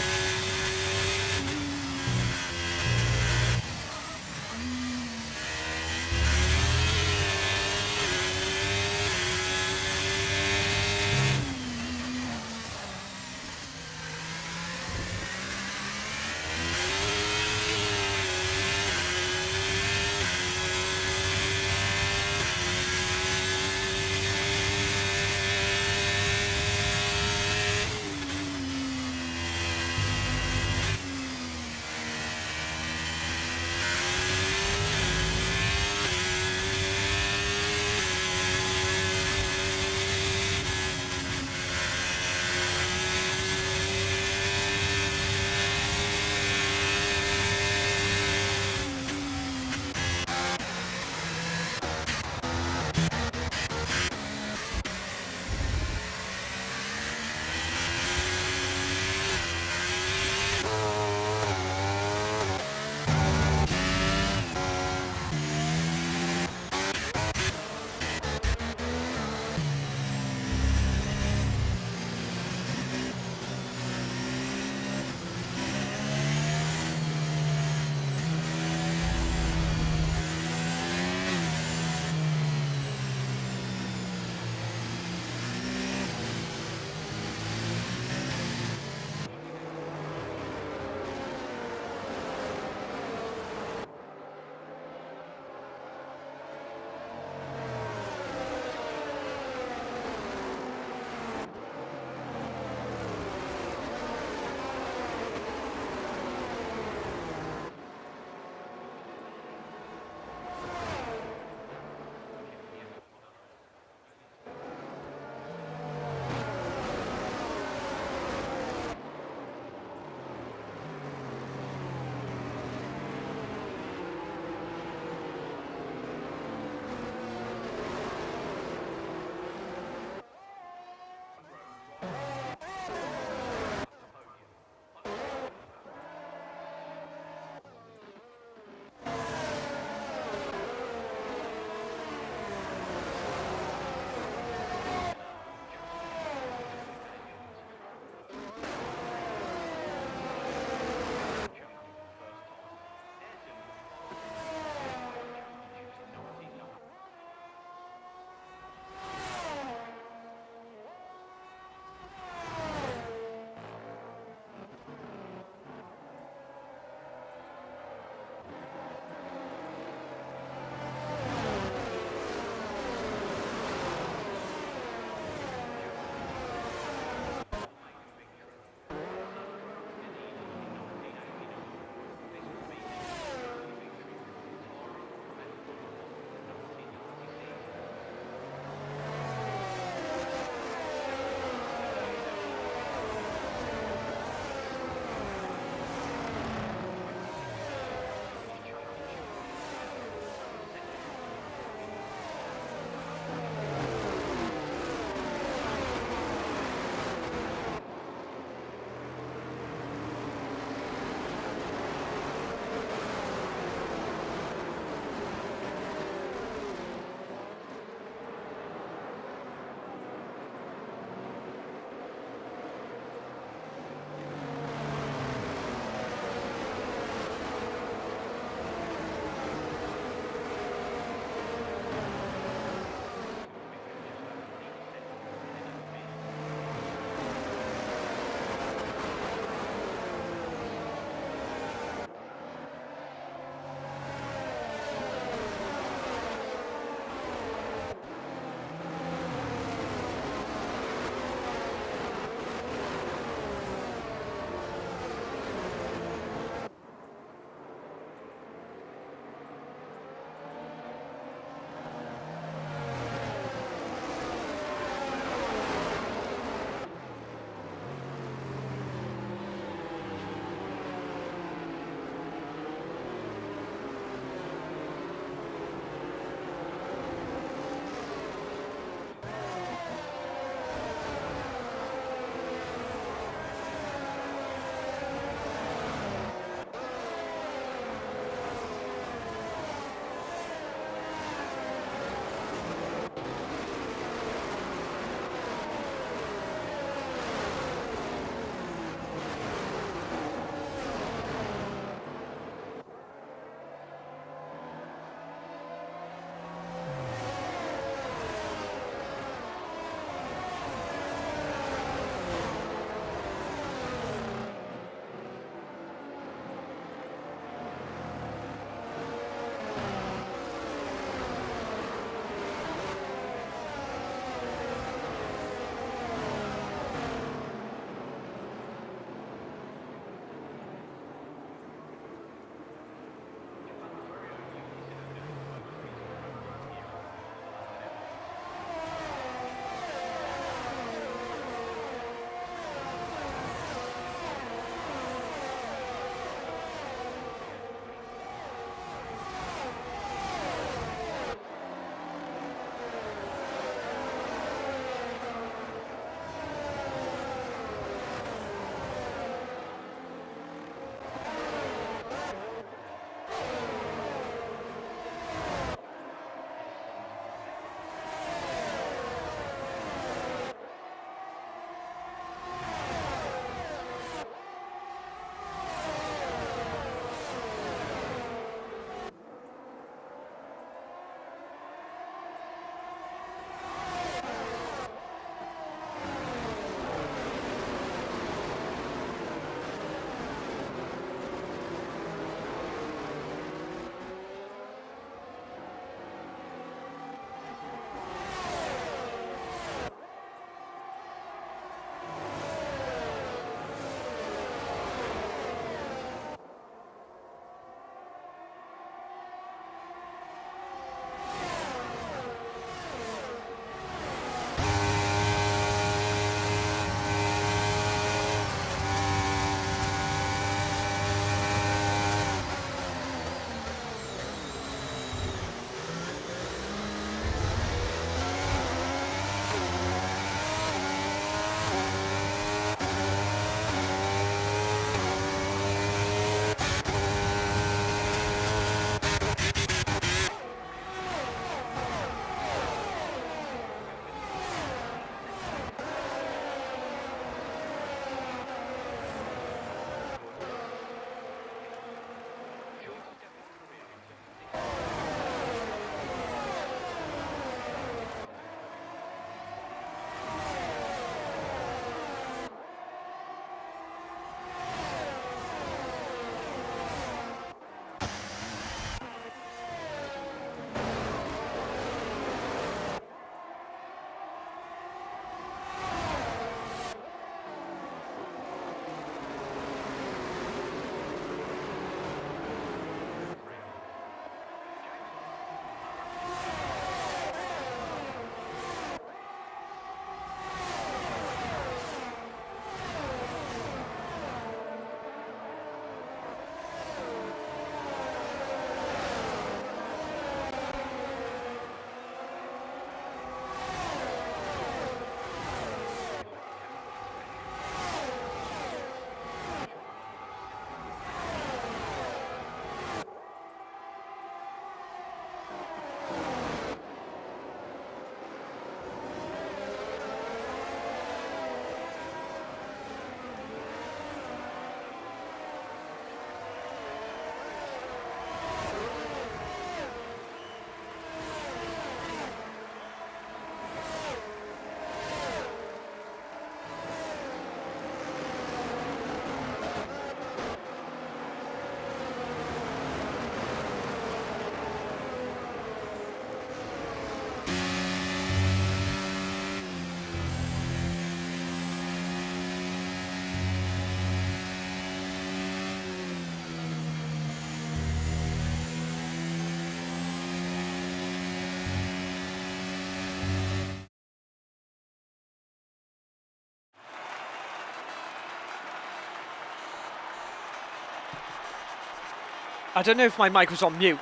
I don't know if my mic was on mute.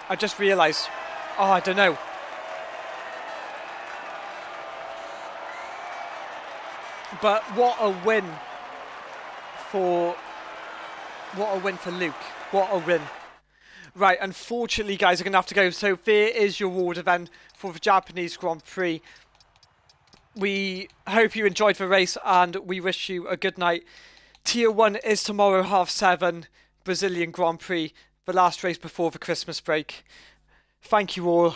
I just realised. Oh, I don't know. But what a win for Luke. What a win. Right, unfortunately, guys, are going to have to go. So there is your award event for the Japanese Grand Prix. We hope you enjoyed the race, and we wish you a good night. Tier 1 is tomorrow, 7:30, Brazilian Grand Prix, the last race before the Christmas break. Thank you all.